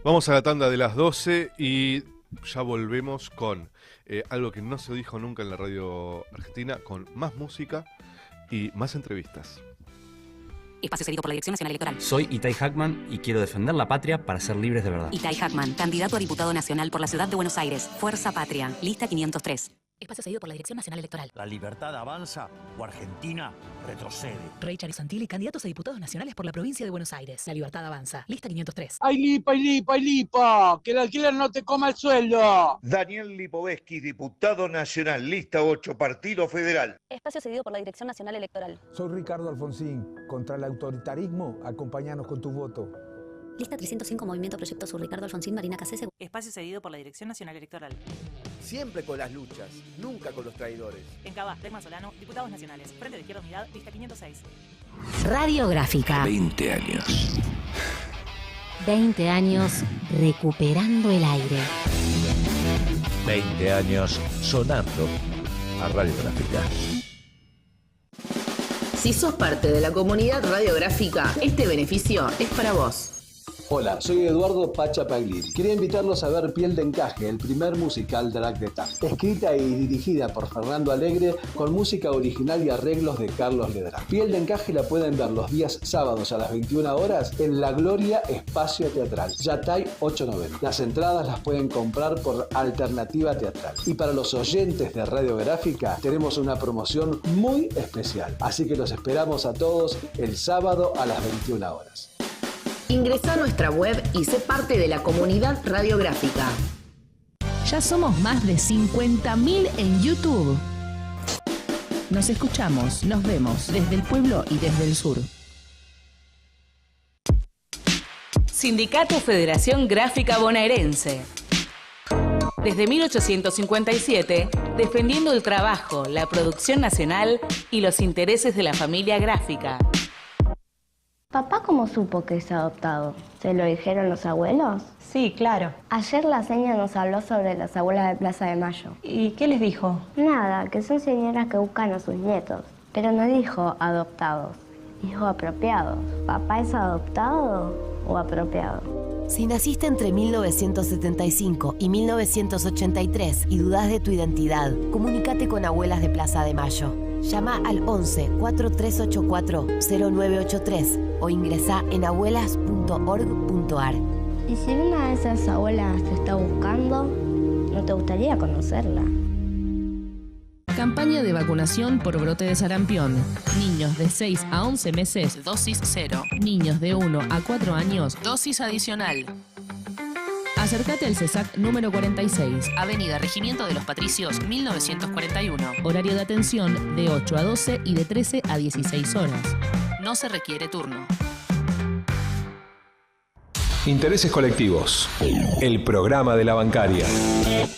[SPEAKER 1] Vamos a la tanda de las 12 y ya volvemos con algo que no se dijo nunca en la radio argentina, con más música y más entrevistas.
[SPEAKER 7] Espacio cedido por la Dirección Nacional Electoral.
[SPEAKER 8] Soy Itai Hackman y quiero defender la patria para ser libres de verdad.
[SPEAKER 7] Itai Hackman, candidato a diputado nacional por la Ciudad de Buenos Aires. Fuerza Patria, lista 503. Espacio cedido por la Dirección Nacional Electoral.
[SPEAKER 3] ¿La libertad avanza o Argentina retrocede?
[SPEAKER 7] Richard Santilli, candidatos a diputados nacionales por la provincia de Buenos Aires. La libertad avanza, lista 503.
[SPEAKER 9] ¡Ay, lipa! ¡Que el alquiler no te coma el sueldo!
[SPEAKER 10] Daniel Lipovetsky, diputado nacional, lista 8, Partido Federal.
[SPEAKER 7] Espacio cedido por la Dirección Nacional Electoral.
[SPEAKER 11] Soy Ricardo Alfonsín. Contra el autoritarismo, acompáñanos con tu voto.
[SPEAKER 7] Lista 305, Movimiento Proyecto Sur, Ricardo Alfonsín, Marina Cassese.
[SPEAKER 12] Espacio cedido por la Dirección Nacional Electoral.
[SPEAKER 13] Siempre con las luchas, nunca con los traidores.
[SPEAKER 12] En Cava, Telma Solano, Diputados Nacionales. Frente de Izquierda Unidad, lista 506.
[SPEAKER 7] Radiográfica.
[SPEAKER 14] 20 años.
[SPEAKER 7] 20 años recuperando el aire.
[SPEAKER 14] 20 años sonando a Radiográfica.
[SPEAKER 15] Si sos parte de la comunidad radiográfica, este beneficio es para vos.
[SPEAKER 16] Hola, soy Eduardo Pacha Pagliari. Quería invitarlos a ver Piel de Encaje, el primer musical drag de TAP. Escrita y dirigida por Fernando Alegre, con música original y arreglos de Carlos Ledra. Piel de Encaje la pueden ver los días sábados a las 21 horas en La Gloria Espacio Teatral, Yatay 890. Las entradas las pueden comprar por Alternativa Teatral. Y para los oyentes de Radiográfica tenemos una promoción muy especial. Así que los esperamos a todos el sábado a las 21 horas.
[SPEAKER 15] Ingresá a nuestra web y sé parte de la comunidad radiográfica.
[SPEAKER 17] Ya somos más de 50.000 en YouTube. Nos escuchamos, nos vemos desde el pueblo y desde el sur.
[SPEAKER 18] Sindicato Federación Gráfica Bonaerense. Desde 1857, defendiendo el trabajo, la producción nacional y los intereses de la familia gráfica.
[SPEAKER 19] ¿Papá cómo supo que es adoptado? ¿Se lo dijeron los abuelos?
[SPEAKER 20] Sí, claro.
[SPEAKER 19] Ayer la señora nos habló sobre las abuelas de Plaza de Mayo.
[SPEAKER 20] ¿Y qué les dijo?
[SPEAKER 19] Nada, que son señoras que buscan a sus nietos. Pero no dijo adoptados, dijo apropiados. ¿Papá es adoptado o apropiado?
[SPEAKER 21] Si naciste entre 1975 y 1983 y dudás de tu identidad, comunícate con Abuelas de Plaza de Mayo. Llama al 11 4384 0983 o ingresá en abuelas.org.ar.
[SPEAKER 19] Y si una de esas abuelas te está buscando, ¿no te gustaría conocerla?
[SPEAKER 17] Campaña de vacunación por brote de sarampión. Niños de 6 a 11 meses, dosis 0. Niños de 1 a 4 años, dosis adicional. Acércate al CESAC número 46, Avenida Regimiento de los Patricios, 1941. Horario de atención de 8 a 12 y de 13 a 16 horas. No se requiere turno.
[SPEAKER 22] Intereses colectivos. El programa de la bancaria.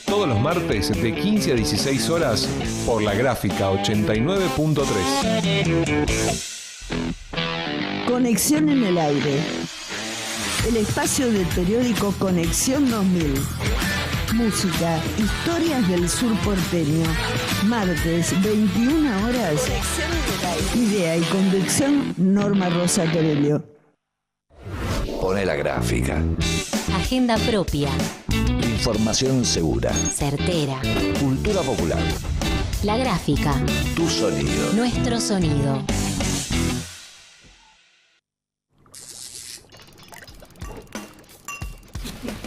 [SPEAKER 22] Todos los martes de 15 a 16 horas por la Gráfica 89.3.
[SPEAKER 23] Conexión en el aire. El espacio del periódico Conexión 2000. Música, historias del sur porteño. Martes, 21 horas. Idea y conducción, Norma Rosa Torello.
[SPEAKER 14] Pone la Gráfica.
[SPEAKER 7] Agenda propia.
[SPEAKER 14] Información segura.
[SPEAKER 7] Certera.
[SPEAKER 14] Cultura popular.
[SPEAKER 7] La Gráfica.
[SPEAKER 14] Tu sonido.
[SPEAKER 7] Nuestro sonido.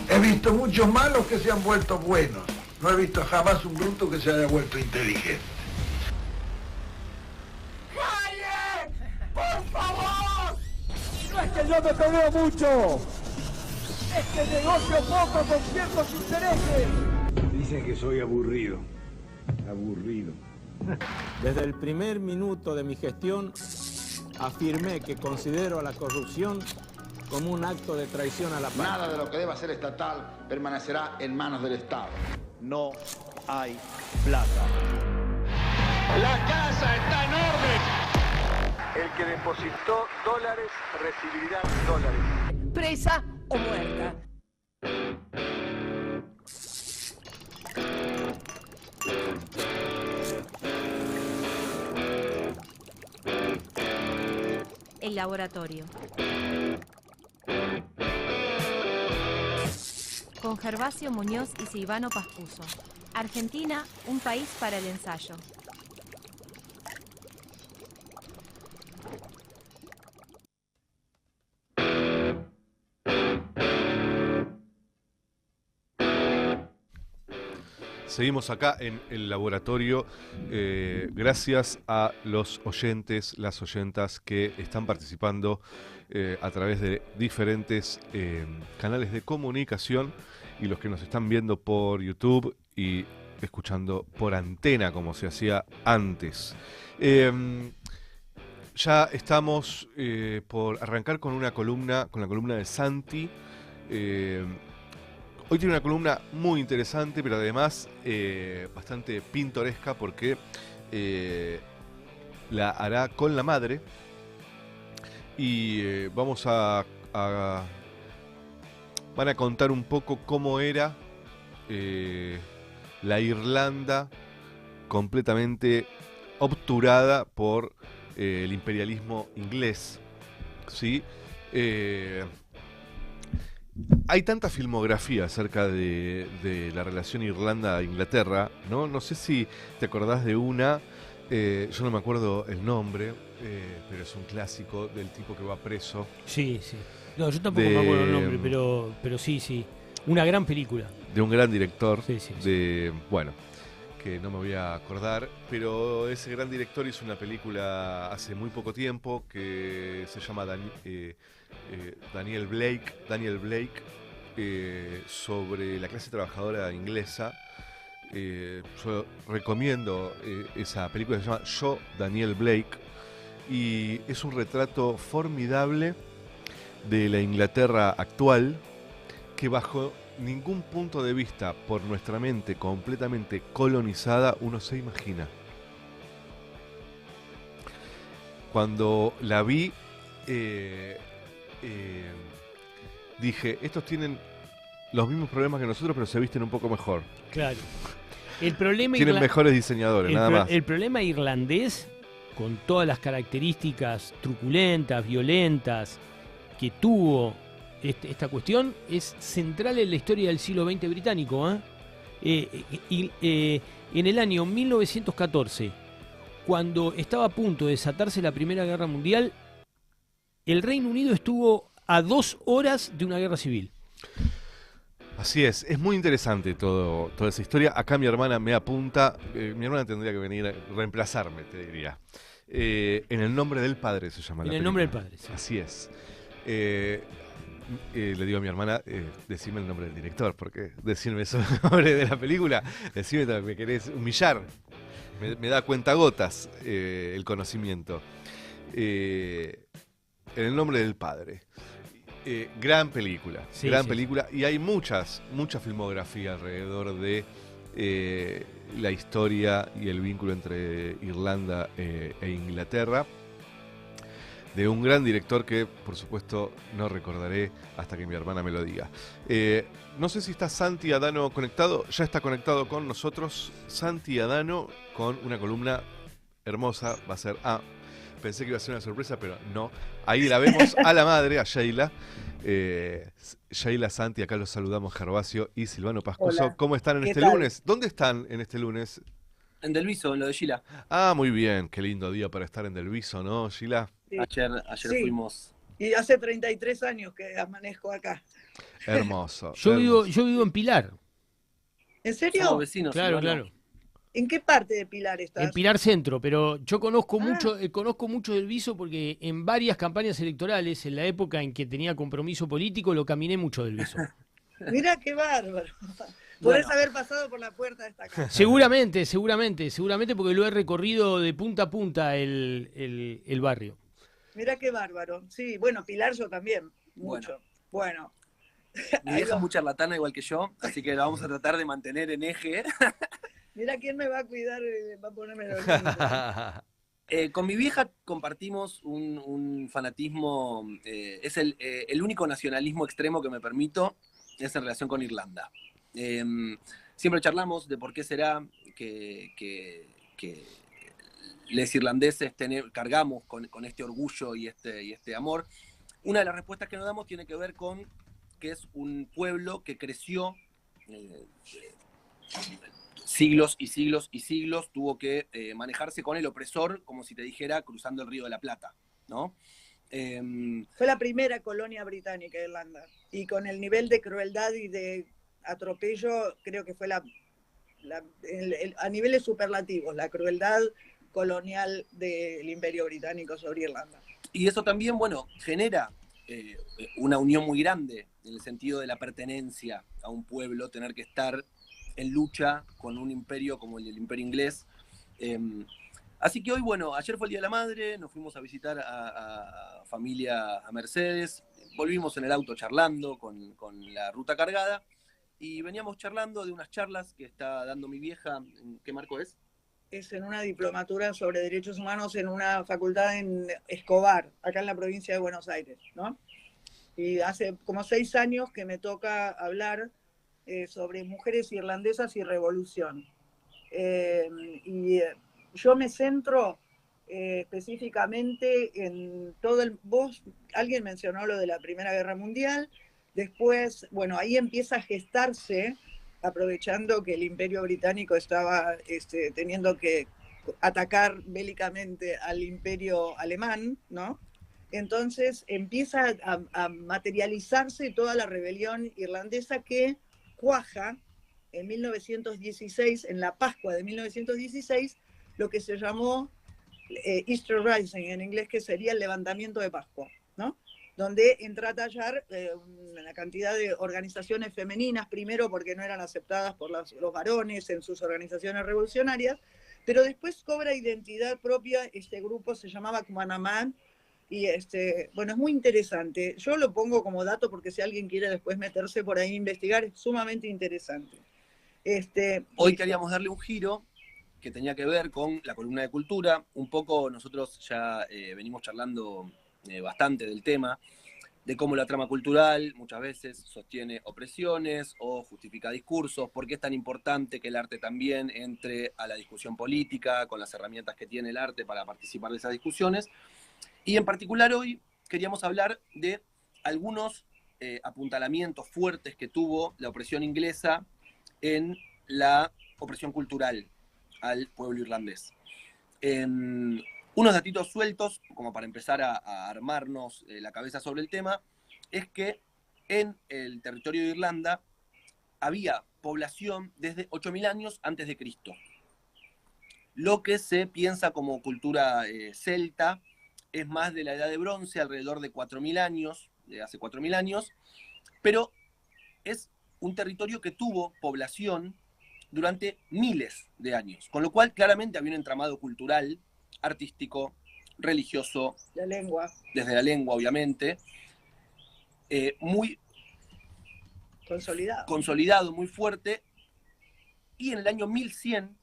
[SPEAKER 4] He visto muchos malos que se han vuelto buenos. No he visto jamás un bruto que se haya vuelto inteligente.
[SPEAKER 5] ¡Hayek! ¡Por favor! No es que yo me peleo mucho. Es que negocio poco con ciertos intereses.
[SPEAKER 4] Dicen que soy aburrido. Aburrido.
[SPEAKER 6] Desde el primer minuto de mi gestión afirmé que considero a la corrupción como un acto de traición a la patria.
[SPEAKER 24] Nada de lo que deba ser estatal permanecerá en manos del Estado.
[SPEAKER 3] No hay plata.
[SPEAKER 5] La casa está en orden.
[SPEAKER 9] El que depositó dólares recibirá dólares.
[SPEAKER 5] Presa o muerta.
[SPEAKER 25] El laboratorio. Con Gervasio Muñoz y Silvano Pascuso. Argentina, un país para el ensayo.
[SPEAKER 1] Seguimos acá en el laboratorio, gracias a los oyentes, las oyentas que están participando a través de diferentes canales de comunicación y los que nos están viendo por YouTube y escuchando por antena como se hacía antes. Ya estamos por arrancar con una columna, con la columna de Santi. Hoy tiene una columna muy interesante, pero además bastante pintoresca porque la hará con la madre y vamos van a contar un poco cómo era la Irlanda completamente obturada por el imperialismo inglés, ¿sí? Hay tanta filmografía acerca de la relación Irlanda-Inglaterra, ¿no? No sé si te acordás de una, yo no me acuerdo el nombre, pero es un clásico del tipo que va preso.
[SPEAKER 2] Sí, sí. No, yo tampoco me acuerdo el nombre, pero sí, sí. Una gran película.
[SPEAKER 1] De un gran director,
[SPEAKER 2] sí, sí,
[SPEAKER 1] bueno, que no me voy a acordar, pero ese gran director hizo una película hace muy poco tiempo que se llama Daniel Blake, sobre la clase trabajadora inglesa. Yo recomiendo esa película, se llama Yo, Daniel Blake, y es un retrato formidable de la Inglaterra actual que bajo ningún punto de vista por nuestra mente completamente colonizada uno se imagina. Cuando la vi dije, estos tienen los mismos problemas que nosotros, pero se visten un poco mejor.
[SPEAKER 2] Claro. El problema
[SPEAKER 1] tienen mejores diseñadores, nada más.
[SPEAKER 2] El problema irlandés, con todas las características truculentas, violentas que tuvo esta cuestión, es central en la historia del siglo XX británico. En el año 1914, cuando estaba a punto de desatarse la Primera Guerra Mundial, el Reino Unido estuvo a 2 horas de una guerra civil.
[SPEAKER 1] Así es muy interesante toda esa historia. Acá mi hermana me apunta, mi hermana tendría que venir a reemplazarme, te diría. En el nombre del padre se llama la película.
[SPEAKER 2] En el nombre del padre, sí.
[SPEAKER 1] Así es. Le digo a mi hermana, decime el nombre del director, porque decirme el nombre de la película, decime que me querés humillar. Me da cuentagotas el conocimiento. En el nombre del padre. Gran película, sí, gran película. Y hay mucha filmografía alrededor de la historia y el vínculo entre Irlanda e Inglaterra, de un gran director que, por supuesto, no recordaré hasta que mi hermana me lo diga. No sé si está Santi Adano conectado. Ya está conectado con nosotros Santi Adano con una columna hermosa. Va a ser... pensé que iba a ser una sorpresa, pero no. Ahí la vemos a la madre, a Sheila. Sheila, Santi, acá los saludamos, Gervasio y Silvano Pascuso.
[SPEAKER 26] Hola.
[SPEAKER 1] ¿Cómo están en este lunes? ¿Dónde están en este lunes?
[SPEAKER 26] En Delviso, en lo de Sheila.
[SPEAKER 1] Muy bien. Qué lindo día para estar en Delviso, ¿no, Sheila?
[SPEAKER 26] Sí. Ayer sí.
[SPEAKER 8] Y hace 33 años que amanezco acá.
[SPEAKER 1] Hermoso.
[SPEAKER 2] Yo vivo en Pilar.
[SPEAKER 8] ¿En serio?
[SPEAKER 10] Somos vecinos.
[SPEAKER 2] Claro,
[SPEAKER 10] Silvano.
[SPEAKER 2] claro.
[SPEAKER 8] ¿En qué parte de Pilar estás?
[SPEAKER 2] En Pilar Centro, pero yo conozco mucho del Viso porque en varias campañas electorales, en la época en que tenía compromiso político, lo caminé mucho del Viso.
[SPEAKER 8] Mirá qué bárbaro. Podés haber pasado por la puerta de esta casa.
[SPEAKER 2] Seguramente, porque lo he recorrido de punta a punta el barrio.
[SPEAKER 8] Mirá qué bárbaro. Sí, bueno, Pilar yo también, mucho. Bueno.
[SPEAKER 10] Mi vieja es muy charlatana igual que yo, así que la vamos a tratar de mantener en eje.
[SPEAKER 8] Mirá quién me va a cuidar, va a ponerme los límites.
[SPEAKER 10] Con mi vieja compartimos un fanatismo, es el único nacionalismo extremo que me permito, es en relación con Irlanda. Siempre charlamos de por qué será que los irlandeses cargamos con este orgullo y este amor. Una de las respuestas que nos damos tiene que ver con que es un pueblo que creció siglos y siglos y siglos, tuvo que manejarse con el opresor, como si te dijera, cruzando el Río de la Plata, ¿no?
[SPEAKER 8] Fue la primera colonia británica de Irlanda, y con el nivel de crueldad y de atropello, creo que fue a niveles superlativos, la crueldad colonial del Imperio Británico sobre Irlanda.
[SPEAKER 10] Y eso también, bueno, genera una unión muy grande en el sentido de la pertenencia a un pueblo, tener que estar en lucha con un imperio como el Imperio Inglés. Así que hoy, bueno, ayer fue el Día de la Madre, nos fuimos a visitar a familia, a Mercedes, volvimos en el auto charlando con la ruta cargada, y veníamos charlando de unas charlas que está dando mi vieja. ¿En qué marco es?
[SPEAKER 8] Es en una diplomatura sobre derechos humanos en una facultad en Escobar, acá en la provincia de Buenos Aires, ¿no? Y hace como 6 años que me toca hablar sobre mujeres irlandesas y revolución. Yo me centro específicamente en todo alguien mencionó lo de la Primera Guerra Mundial, después, bueno, ahí empieza a gestarse, aprovechando que el Imperio Británico estaba teniendo que atacar bélicamente al Imperio Alemán, ¿no? Entonces empieza a materializarse toda la rebelión irlandesa que cuaja en 1916, en la Pascua de 1916, lo que se llamó Easter Rising en inglés, que sería el levantamiento de Pascua, ¿no? Donde entra a tallar una cantidad de organizaciones femeninas, primero porque no eran aceptadas por los varones en sus organizaciones revolucionarias, pero después cobra identidad propia. Este grupo se llamaba Cumann, y bueno, es muy interesante. Yo lo pongo como dato porque si alguien quiere después meterse por ahí a investigar, es sumamente interesante.
[SPEAKER 10] Hoy queríamos darle un giro que tenía que ver con la columna de cultura. Un poco nosotros ya venimos charlando bastante del tema, de cómo la trama cultural muchas veces sostiene opresiones o justifica discursos, por qué es tan importante que el arte también entre a la discusión política, con las herramientas que tiene el arte para participar de esas discusiones. Y en particular hoy queríamos hablar de algunos apuntalamientos fuertes que tuvo la opresión inglesa en la opresión cultural al pueblo irlandés. Unos datitos sueltos, como para empezar a armarnos la cabeza sobre el tema, es que en el territorio de Irlanda había población desde 8.000 años antes de Cristo. Lo que se piensa como cultura celta es más de la Edad de Bronce, alrededor de 4.000 años, de hace 4.000 años, pero es un territorio que tuvo población durante miles de años, con lo cual claramente había un entramado cultural, artístico, religioso,
[SPEAKER 8] la lengua.
[SPEAKER 10] Desde la lengua, obviamente, muy consolidado, muy fuerte, y en el año 1100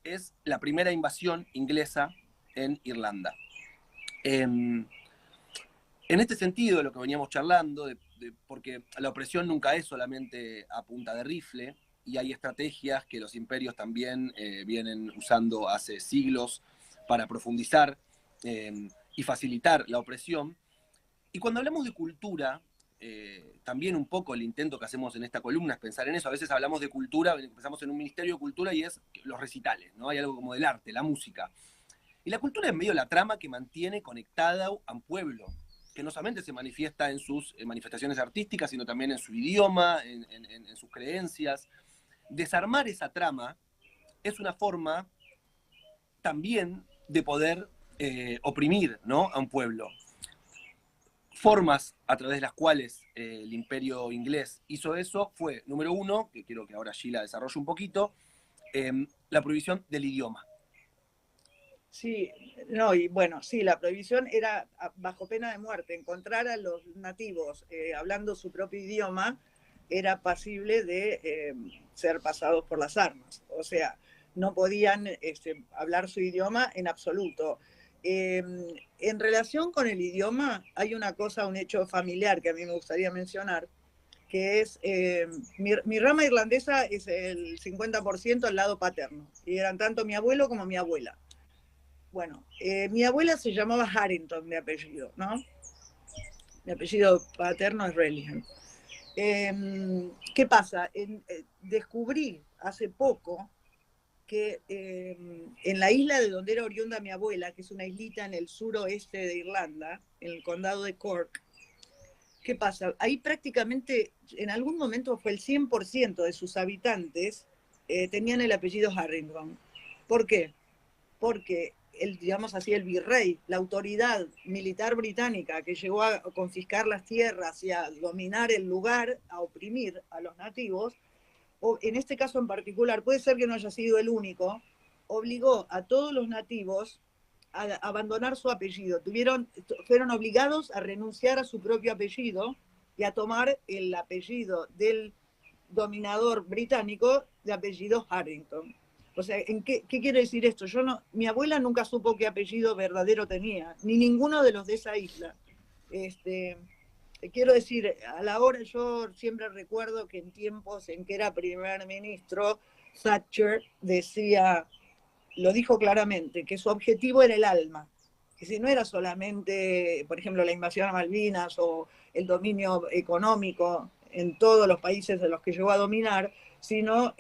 [SPEAKER 10] es la primera invasión inglesa en Irlanda. En este sentido, de lo que veníamos charlando, porque la opresión nunca es solamente a punta de rifle, y hay estrategias que los imperios también vienen usando hace siglos para profundizar y facilitar la opresión. Y cuando hablamos de cultura, también un poco el intento que hacemos en esta columna es pensar en eso. A veces hablamos de cultura, empezamos en un ministerio de cultura y es los recitales, ¿no? Hay algo como del arte, la música. Y la cultura es medio la trama que mantiene conectada a un pueblo. que no solamente se manifiesta en sus manifestaciones artísticas, sino también en su idioma, en sus creencias. Desarmar esa trama es una forma también de poder oprimir, ¿no?, a un pueblo. Formas a través de las cuales el imperio inglés hizo eso fue, número uno, que quiero que ahora Sheila desarrolle un poquito, la prohibición del idioma.
[SPEAKER 8] Sí, no, y bueno, sí, la prohibición era bajo pena de muerte. Encontrar a los nativos hablando su propio idioma era pasible de ser pasados por las armas. O sea, no podían hablar su idioma en absoluto. En relación con el idioma, hay una cosa, un hecho familiar que a mí me gustaría mencionar, que es, mi rama irlandesa es el 50% al lado paterno, y eran tanto mi abuelo como mi abuela. Bueno, mi abuela se llamaba Harrington de apellido, ¿no? Mi apellido paterno es Relihan. ¿Qué pasa? Descubrí hace poco que en la isla de donde era oriunda mi abuela, que es una islita en el suroeste de Irlanda, en el condado de Cork, ¿qué pasa? Ahí prácticamente, en algún momento fue el 100% de sus habitantes tenían el apellido Harrington. ¿Por qué? Porque digamos así, el virrey, la autoridad militar británica que llegó a confiscar las tierras y a dominar el lugar, a oprimir a los nativos, o en este caso en particular, puede ser que no haya sido el único, obligó a todos los nativos a abandonar su apellido. Fueron obligados a renunciar a su propio apellido y a tomar el apellido del dominador británico de apellido Harrington. O sea, ¿qué quiere decir esto? Mi abuela nunca supo qué apellido verdadero tenía, ni ninguno de los de esa isla. Quiero decir, a la hora yo siempre recuerdo que en tiempos en que era primer ministro, Thatcher lo dijo claramente, que su objetivo era el alma, que si no era solamente, por ejemplo, la invasión a Malvinas o el dominio económico en todos los países de los que llegó a dominar, sino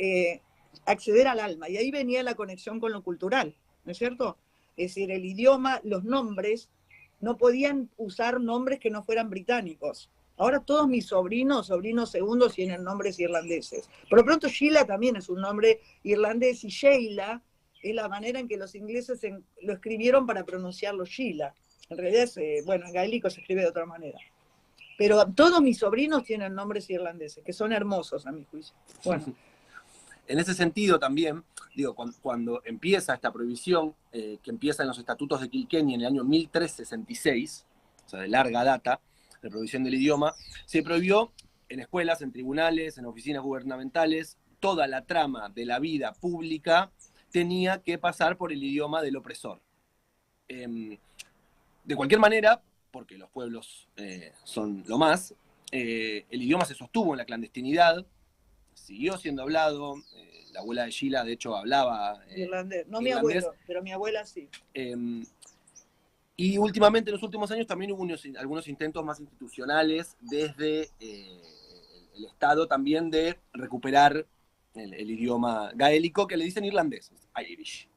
[SPEAKER 8] acceder al alma. Y ahí venía la conexión con lo cultural, ¿no es cierto? Es decir, el idioma, los nombres, no podían usar nombres que no fueran británicos. Ahora todos mis sobrinos segundos tienen nombres irlandeses. Por lo pronto Sheila también es un nombre irlandés y Sheila es la manera en que los ingleses lo escribieron para pronunciarlo Sheila. En realidad, en gaélico se escribe de otra manera. Pero todos mis sobrinos tienen nombres irlandeses, que son hermosos a mi juicio. Bueno.
[SPEAKER 10] En ese sentido también, digo, cuando empieza esta prohibición, que empieza en los estatutos de Kilkenny en el año 1366, o sea, de larga data, de prohibición del idioma, se prohibió en escuelas, en tribunales, en oficinas gubernamentales, toda la trama de la vida pública tenía que pasar por el idioma del opresor. De cualquier manera, porque los pueblos son lo más, el idioma se sostuvo en la clandestinidad, siguió siendo hablado, la abuela de Sheila de hecho hablaba
[SPEAKER 8] irlandés, no
[SPEAKER 10] irlandés.
[SPEAKER 8] Mi abuelo, pero mi abuela sí.
[SPEAKER 10] Y últimamente, en los últimos años, también hubo algunos intentos más institucionales desde el Estado también de recuperar el idioma gaélico, que le dicen irlandés, Irish.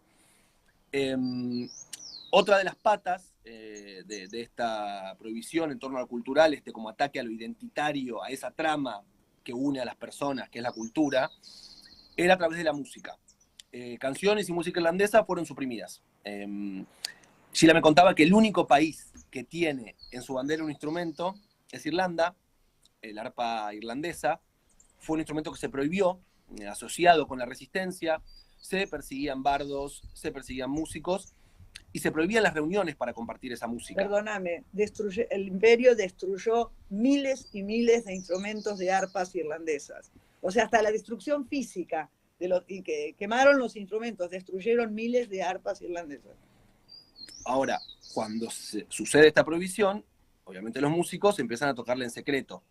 [SPEAKER 10] Otra de las patas de esta prohibición en torno a lo cultural, como ataque a lo identitario, a esa trama que une a las personas, que es la cultura, era a través de la música. Canciones y música irlandesa fueron suprimidas. Sheila me contaba que el único país que tiene en su bandera un instrumento es Irlanda, el arpa irlandesa. Fue un instrumento que se prohibió, asociado con la resistencia. Se perseguían bardos, se perseguían músicos, y se prohibían las reuniones para compartir esa música.
[SPEAKER 8] Perdóname, el imperio destruyó miles y miles de instrumentos de arpas irlandesas. O sea, hasta la destrucción física, y que quemaron los instrumentos, destruyeron miles de arpas irlandesas.
[SPEAKER 10] Ahora, cuando sucede esta prohibición, obviamente los músicos empiezan a tocarla en secreto.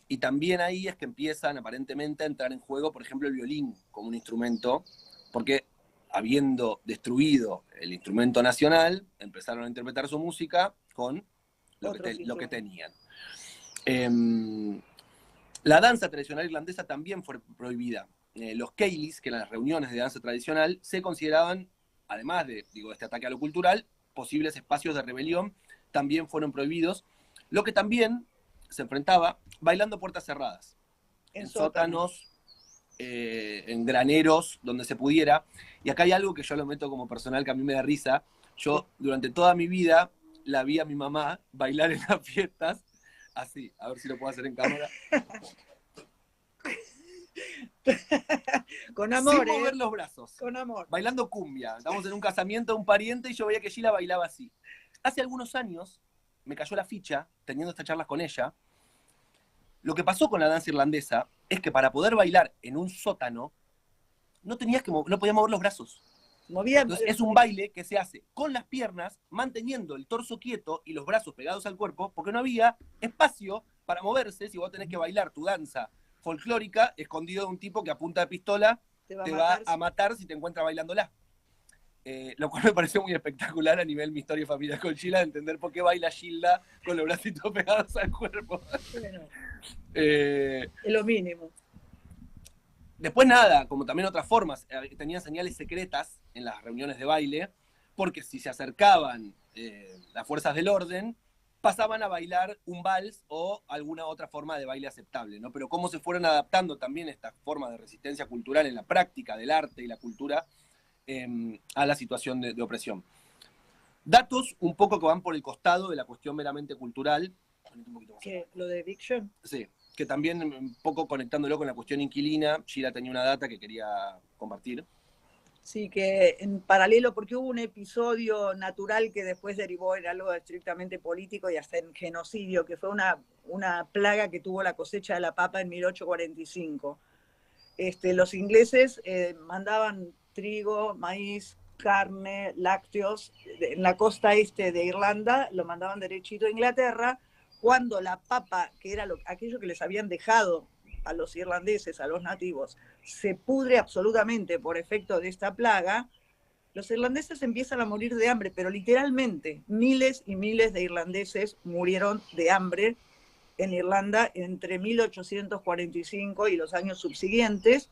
[SPEAKER 10] Y también ahí es que empiezan aparentemente a entrar en juego, por ejemplo, el violín como un instrumento, porque habiendo destruido el instrumento nacional, empezaron a interpretar su música con lo que tenían. La danza tradicional irlandesa también fue prohibida. Los Keilis, que eran las reuniones de danza tradicional, se consideraban, además de este ataque a lo cultural, posibles espacios de rebelión, también fueron prohibidos. Lo que también se enfrentaba bailando puertas cerradas, en sótanos, en graneros, donde se pudiera. Y acá hay algo que yo lo meto como personal, que a mí me da risa. Yo durante toda mi vida la vi a mi mamá bailar en las fiestas, así, a ver si lo puedo hacer en cámara.
[SPEAKER 8] Con amor,
[SPEAKER 10] sin mover los brazos.
[SPEAKER 8] Con amor.
[SPEAKER 10] Bailando cumbia. Estamos en un casamiento de un pariente y yo veía que Sheila bailaba así. Hace algunos años me cayó la ficha, teniendo estas charlas con ella. Lo que pasó con la danza irlandesa es que para poder bailar en un sótano no podías mover los brazos. Entonces, es un baile que se hace con las piernas, manteniendo el torso quieto y los brazos pegados al cuerpo, porque no había espacio para moverse si vos tenés que bailar tu danza folclórica escondido de un tipo que a punta de pistola te va a matar si te encuentra bailándola. Lo cual me pareció muy espectacular a nivel mi historia familiar con Sheila, de entender por qué baila Gilda con los bracitos pegados al cuerpo.
[SPEAKER 8] Bueno, es lo mínimo.
[SPEAKER 10] Después nada, como también otras formas, tenían señales secretas en las reuniones de baile, porque si se acercaban las fuerzas del orden, pasaban a bailar un vals o alguna otra forma de baile aceptable, ¿no? Pero cómo se fueron adaptando también estas formas de resistencia cultural en la práctica del arte y la cultura a la situación de opresión. Datos un poco que van por el costado de la cuestión meramente cultural.
[SPEAKER 8] ¿Qué? ¿Lo de eviction?
[SPEAKER 10] Sí, que también un poco conectándolo con la cuestión inquilina, Sheila tenía una data que quería compartir.
[SPEAKER 8] Sí, que en paralelo, porque hubo un episodio natural que después derivó en algo estrictamente político y hasta en genocidio, que fue una plaga que tuvo la cosecha de la papa en 1845. Los ingleses mandaban trigo, maíz, carne, lácteos, en la costa este de Irlanda, lo mandaban derechito a Inglaterra. Cuando la papa, que era aquello que les habían dejado a los irlandeses, a los nativos, se pudre absolutamente por efecto de esta plaga, los irlandeses empiezan a morir de hambre, pero literalmente miles y miles de irlandeses murieron de hambre en Irlanda entre 1845 y los años subsiguientes.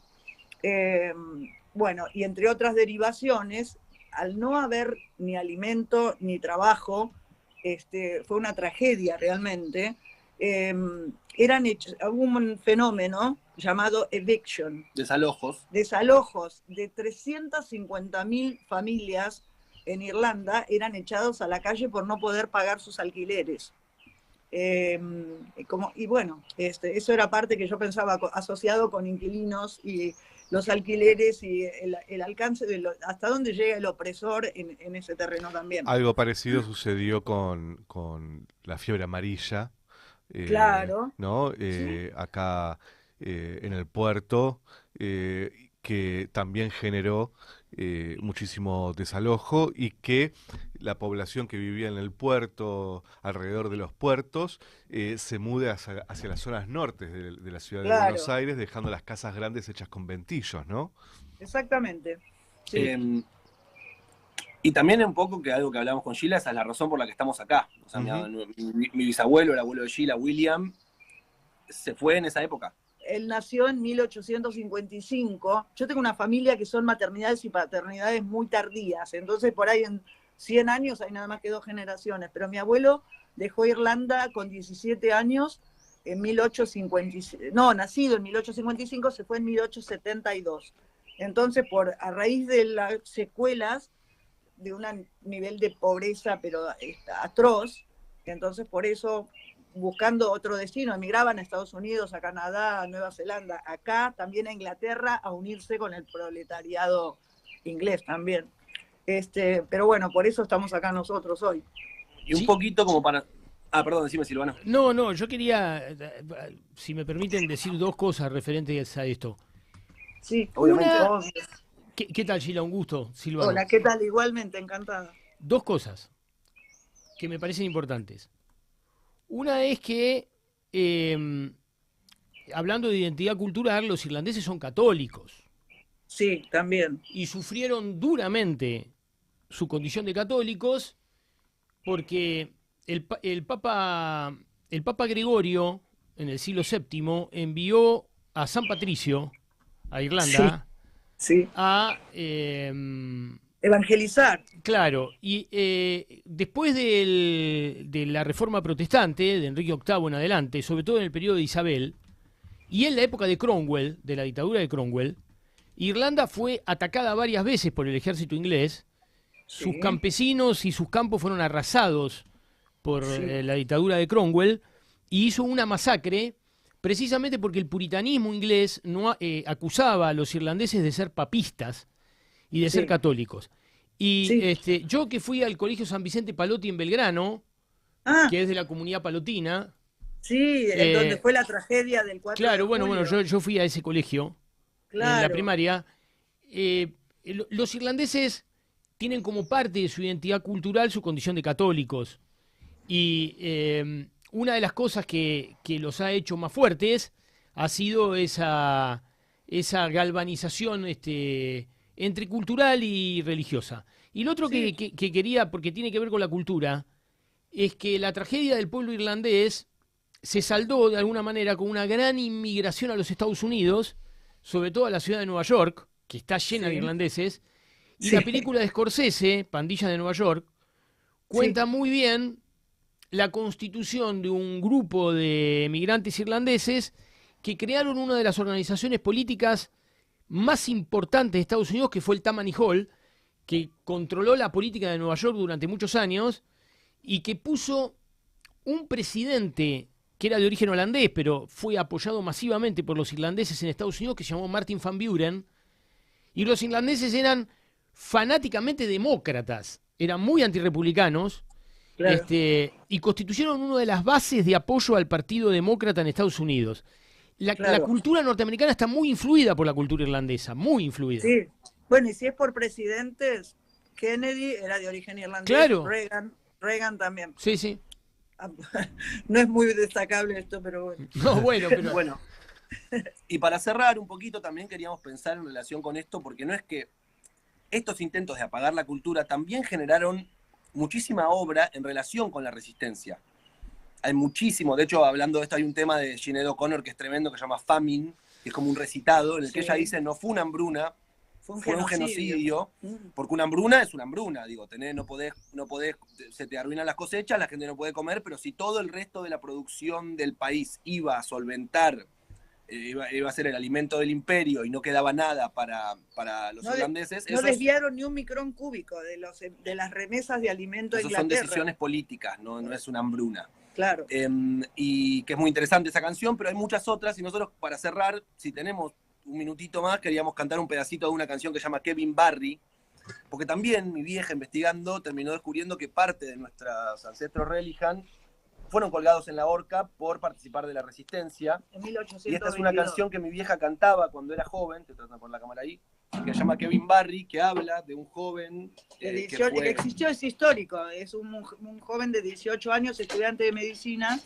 [SPEAKER 8] Bueno, y entre otras derivaciones, al no haber ni alimento ni trabajo, fue una tragedia realmente. Hubo un fenómeno llamado eviction.
[SPEAKER 10] Desalojos.
[SPEAKER 8] Desalojos de 350.000 familias en Irlanda eran echados a la calle por no poder pagar sus alquileres. Y bueno, eso era parte que yo pensaba asociado con inquilinos y los alquileres y el alcance de hasta dónde llega el opresor en ese terreno también.
[SPEAKER 1] Algo parecido sucedió con la fiebre amarilla.
[SPEAKER 8] Claro.
[SPEAKER 1] ¿No?
[SPEAKER 8] Sí.
[SPEAKER 1] Acá en el puerto, que también generó muchísimo desalojo y que la población que vivía en el puerto, alrededor de los puertos, se mude hacia las zonas nortes de la ciudad de Buenos Aires, dejando las casas grandes hechas con ventillos, ¿no?
[SPEAKER 8] Exactamente. Sí.
[SPEAKER 10] Y también un poco que algo que hablamos con Sheila, esa es la razón por la que estamos acá. O sea, mi bisabuelo, el abuelo de Sheila, William, se fue en esa época.
[SPEAKER 8] Él nació en 1855. Yo tengo una familia que son maternidades y paternidades muy tardías, entonces por ahí en 100 años hay nada más que 2 generaciones, pero mi abuelo dejó Irlanda con 17 años en 1855, no, nacido en 1855, se fue en 1872. Entonces, a raíz de las secuelas de un nivel de pobreza pero atroz, entonces por eso, buscando otro destino, emigraban a Estados Unidos, a Canadá, a Nueva Zelanda, acá también a Inglaterra, a unirse con el proletariado inglés también. Pero bueno, por eso estamos acá nosotros hoy.
[SPEAKER 10] Y un poquito como para... Ah, perdón, decime, Silvano.
[SPEAKER 2] No, yo quería, si me permiten, decir 2 cosas referentes a esto.
[SPEAKER 8] Sí, obviamente.
[SPEAKER 2] ¿Qué tal, Sheila? Un gusto, Silvano.
[SPEAKER 8] Hola, ¿qué tal? Igualmente, encantada.
[SPEAKER 2] 2 cosas que me parecen importantes. Una es que, hablando de identidad cultural, los irlandeses son católicos.
[SPEAKER 8] Sí, también.
[SPEAKER 2] Y sufrieron duramente su condición de católicos porque el Papa Gregorio, en el siglo VII, envió a San Patricio, a Irlanda,
[SPEAKER 8] sí.
[SPEAKER 2] a
[SPEAKER 8] evangelizar.
[SPEAKER 2] Claro, y después de la Reforma Protestante, de Enrique VIII en adelante, sobre todo en el periodo de Isabel, y en la época de Cromwell, de la dictadura de Cromwell, Irlanda fue atacada varias veces por el ejército inglés. Sus campesinos y sus campos fueron arrasados por la dictadura de Cromwell y hizo una masacre precisamente porque el puritanismo inglés no acusaba a los irlandeses de ser papistas y de ser católicos. Y yo que fui al Colegio San Vicente Palotti en Belgrano, que es de la comunidad palotina.
[SPEAKER 8] Sí, en donde fue la tragedia del 4 de julio.
[SPEAKER 2] Bueno, yo fui a ese colegio en la primaria. Los irlandeses tienen como parte de su identidad cultural su condición de católicos. Y una de las cosas que los ha hecho más fuertes ha sido esa galvanización entre cultural y religiosa. Y lo otro que quería, porque tiene que ver con la cultura, es que la tragedia del pueblo irlandés se saldó de alguna manera con una gran inmigración a los Estados Unidos, sobre todo a la ciudad de Nueva York, que está llena de irlandeses, y la película de Scorsese, Pandilla de Nueva York, cuenta muy bien la constitución de un grupo de emigrantes irlandeses que crearon una de las organizaciones políticas más importantes de Estados Unidos, que fue el Tammany Hall, que controló la política de Nueva York durante muchos años y que puso un presidente que era de origen holandés, pero fue apoyado masivamente por los irlandeses en Estados Unidos, que se llamó Martin Van Buren, y los irlandeses eran fanáticamente demócratas, eran muy antirrepublicanos, y constituyeron una de las bases de apoyo al Partido Demócrata en Estados Unidos. La cultura norteamericana está muy influida por la cultura irlandesa, muy influida.
[SPEAKER 8] Sí, bueno, y si es por presidentes, Kennedy era de origen irlandés,
[SPEAKER 2] claro.
[SPEAKER 8] Reagan también.
[SPEAKER 2] Sí.
[SPEAKER 8] No es muy destacable esto, pero bueno.
[SPEAKER 2] No, pero...
[SPEAKER 10] Bueno, y para cerrar un poquito también queríamos pensar en relación con esto, porque no es que estos intentos de apagar la cultura también generaron muchísima obra en relación con la resistencia. Hay muchísimo, de hecho, hablando de esto, hay un tema de Sinéad O'Connor que es tremendo, que se llama Famine, que es como un recitado en el que ella dice, no fue una hambruna, fue un genocidio, porque una hambruna es una hambruna, digo, no podés, se te arruinan las cosechas, la gente no puede comer, pero si todo el resto de la producción del país iba a solventar, iba a ser el alimento del imperio y no quedaba nada para los irlandeses.
[SPEAKER 8] No desviaron ni un micrón cúbico de las remesas de alimento a Inglaterra.
[SPEAKER 10] Son decisiones políticas, no es una hambruna.
[SPEAKER 8] Claro.
[SPEAKER 10] Y que es muy interesante esa canción, pero hay muchas otras, y nosotros para cerrar, si tenemos un minutito más, queríamos cantar un pedacito de una canción que se llama Kevin Barry, porque también mi vieja investigando terminó descubriendo que parte de nuestros ancestros Relihan fueron colgados en la horca por participar de la resistencia.
[SPEAKER 8] En 1822.
[SPEAKER 10] Y esta es una canción que mi vieja cantaba cuando era joven, te tratan por la cámara ahí, que se llama Kevin Barry, que habla de un joven
[SPEAKER 8] que existió, es histórico, es un joven de 18 años, estudiante de medicina,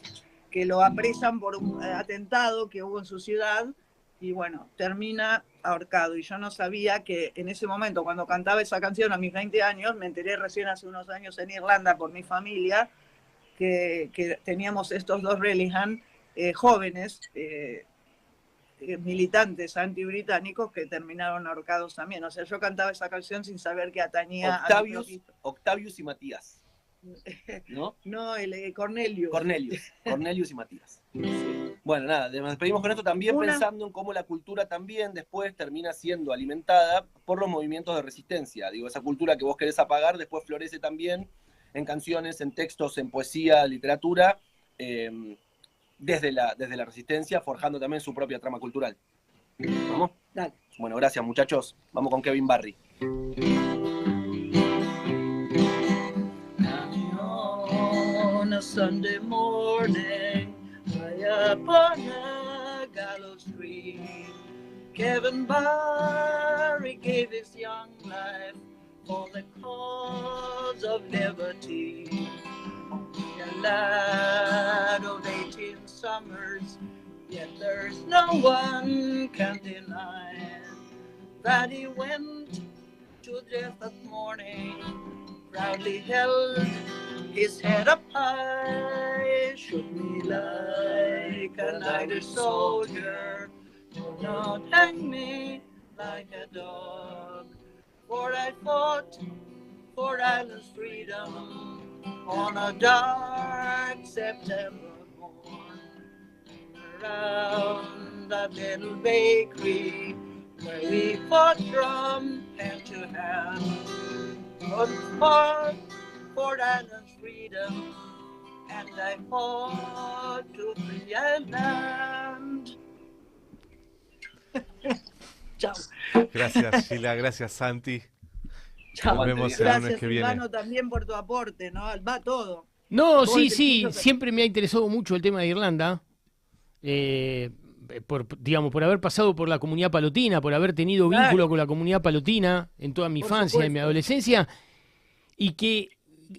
[SPEAKER 8] que lo apresan por un atentado que hubo en su ciudad, y bueno, termina ahorcado. Y yo no sabía que en ese momento, cuando cantaba esa canción a mis 20 años, me enteré recién hace unos años en Irlanda por mi familia, que teníamos estos dos Relihan jóvenes, militantes antibritánicos, que terminaron ahorcados también. O sea, yo cantaba esa canción sin saber que atañía
[SPEAKER 10] Octavius y Matías. ¿No?
[SPEAKER 8] No, Cornelius.
[SPEAKER 10] Cornelius y Matías. Bueno, nada, nos despedimos con esto también pensando en cómo la cultura también después termina siendo alimentada por los movimientos de resistencia. Digo, esa cultura que vos querés apagar después florece también en canciones, en textos, en poesía, literatura, desde la resistencia, forjando también su propia trama cultural. ¿Vamos?
[SPEAKER 8] Dale.
[SPEAKER 10] Bueno, gracias muchachos. Vamos con Kevin Barry.
[SPEAKER 8] On a Sunday morning, high up on a gallows tree, Kevin Barry gave his young life for the cause of liberty. A lad of 18 summers, yet there's no one can deny that he went to death that morning, proudly held his head up high, shook me like a knighted soldier, do not hang me like a dog. for I fought for Ireland's freedom on a dark September morn. Around that little bakery where we fought from hand to hand, fought for Ireland's freedom, and I fought to free Ireland. Chao.
[SPEAKER 1] Gracias, Sheila. Gracias, Santi.
[SPEAKER 8] Chao.
[SPEAKER 1] Nos vemos el lunes que viene.
[SPEAKER 8] Silvano, también por tu aporte, ¿no? Va todo.
[SPEAKER 2] No, sí, siempre me ha interesado mucho el tema de Irlanda. Por haber pasado por la comunidad palotina, por haber tenido vínculo con la comunidad palotina en toda mi infancia y mi adolescencia, y que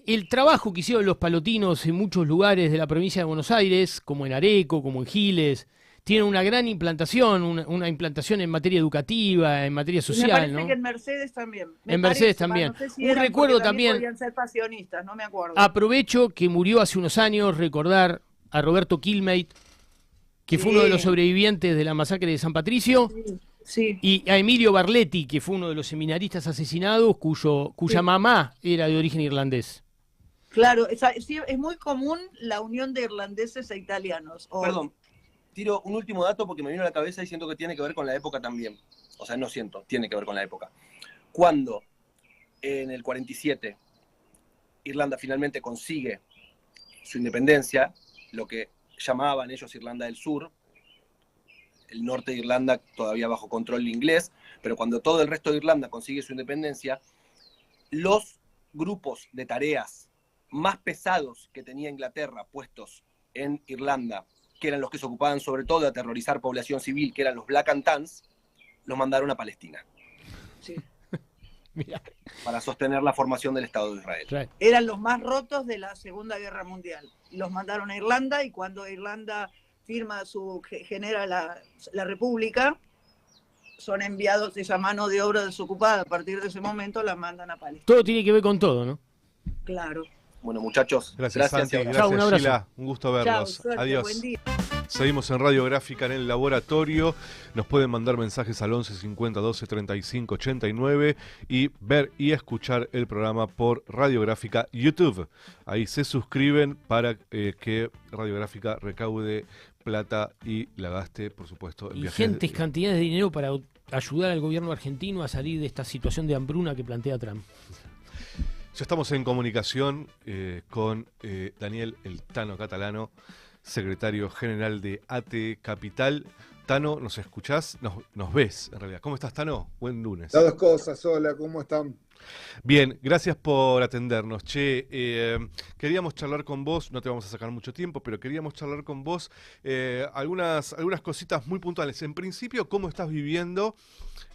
[SPEAKER 2] el trabajo que hicieron los palotinos en muchos lugares de la provincia de Buenos Aires, como en Areco, como en Giles, tienen una gran implantación, una implantación en materia educativa, en materia social,
[SPEAKER 8] me parece
[SPEAKER 2] ¿no?
[SPEAKER 8] que en Mercedes también.
[SPEAKER 2] En Mercedes también.
[SPEAKER 8] No sé si
[SPEAKER 2] Un recuerdo también.
[SPEAKER 8] Podían ser pasionistas, no me acuerdo.
[SPEAKER 2] Aprovecho que murió hace unos años, recordar a Roberto Kilmate, que fue uno de los sobrevivientes de la masacre de San Patricio, y a Emilio Barletti, que fue uno de los seminaristas asesinados, cuya mamá era de origen irlandés.
[SPEAKER 8] Claro, es muy común la unión de irlandeses e italianos.
[SPEAKER 10] Perdón, tiro un último dato porque me vino a la cabeza y siento que tiene que ver con la época también. O sea, no siento, tiene que ver con la época. Cuando en el 47 Irlanda finalmente consigue su independencia, lo que llamaban ellos Irlanda del Sur, el norte de Irlanda todavía bajo control inglés, pero cuando todo el resto de Irlanda consigue su independencia, los grupos de tareas más pesados que tenía Inglaterra puestos en Irlanda, que eran los que se ocupaban sobre todo de aterrorizar población civil, que eran los Black and Tans, los mandaron a Palestina.
[SPEAKER 8] Sí.
[SPEAKER 10] Para sostener la formación del Estado de Israel.
[SPEAKER 8] Eran los más rotos de la Segunda Guerra Mundial. Los mandaron a Irlanda y cuando Irlanda genera la República, son enviados esa mano de obra desocupada. A partir de ese momento la mandan a Palestina.
[SPEAKER 2] Todo tiene que ver con todo, ¿no?
[SPEAKER 8] Claro.
[SPEAKER 10] Bueno, muchachos,
[SPEAKER 1] gracias Santi, gracias
[SPEAKER 2] Chao, un abrazo.
[SPEAKER 1] Sheila, un gusto verlos.
[SPEAKER 8] Chao, suerte,
[SPEAKER 1] adiós.
[SPEAKER 8] buen día.
[SPEAKER 1] Seguimos en Radiográfica en el laboratorio. Nos pueden mandar mensajes al 11 50 12 35 89 y ver y escuchar el programa por Radiográfica YouTube. Ahí se suscriben para que Radiográfica recaude plata y la gaste, por supuesto, en viajes.
[SPEAKER 2] Ingentes cantidades de dinero para ayudar al gobierno argentino a salir de esta situación de hambruna que plantea Trump.
[SPEAKER 1] Ya estamos en comunicación con Daniel El Tano Catalano, secretario general de ATE Capital. Tano, ¿nos escuchás? Nos ves, en realidad. ¿Cómo estás, Tano? Buen lunes.
[SPEAKER 11] Las dos cosas, hola, ¿cómo están?
[SPEAKER 1] Bien, gracias por atendernos. Che, queríamos charlar con vos, no te vamos a sacar mucho tiempo, pero queríamos charlar con vos algunas cositas muy puntuales. En principio, ¿cómo estás viviendo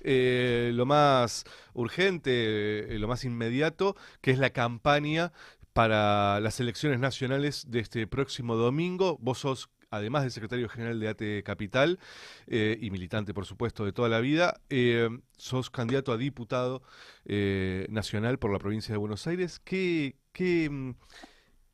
[SPEAKER 1] lo más urgente, lo más inmediato, que es la campaña para las elecciones nacionales de este próximo domingo? Vos sos, además de secretario general de ATE Capital y militante, por supuesto, de toda la vida, sos candidato a diputado nacional por la provincia de Buenos Aires. ¿Qué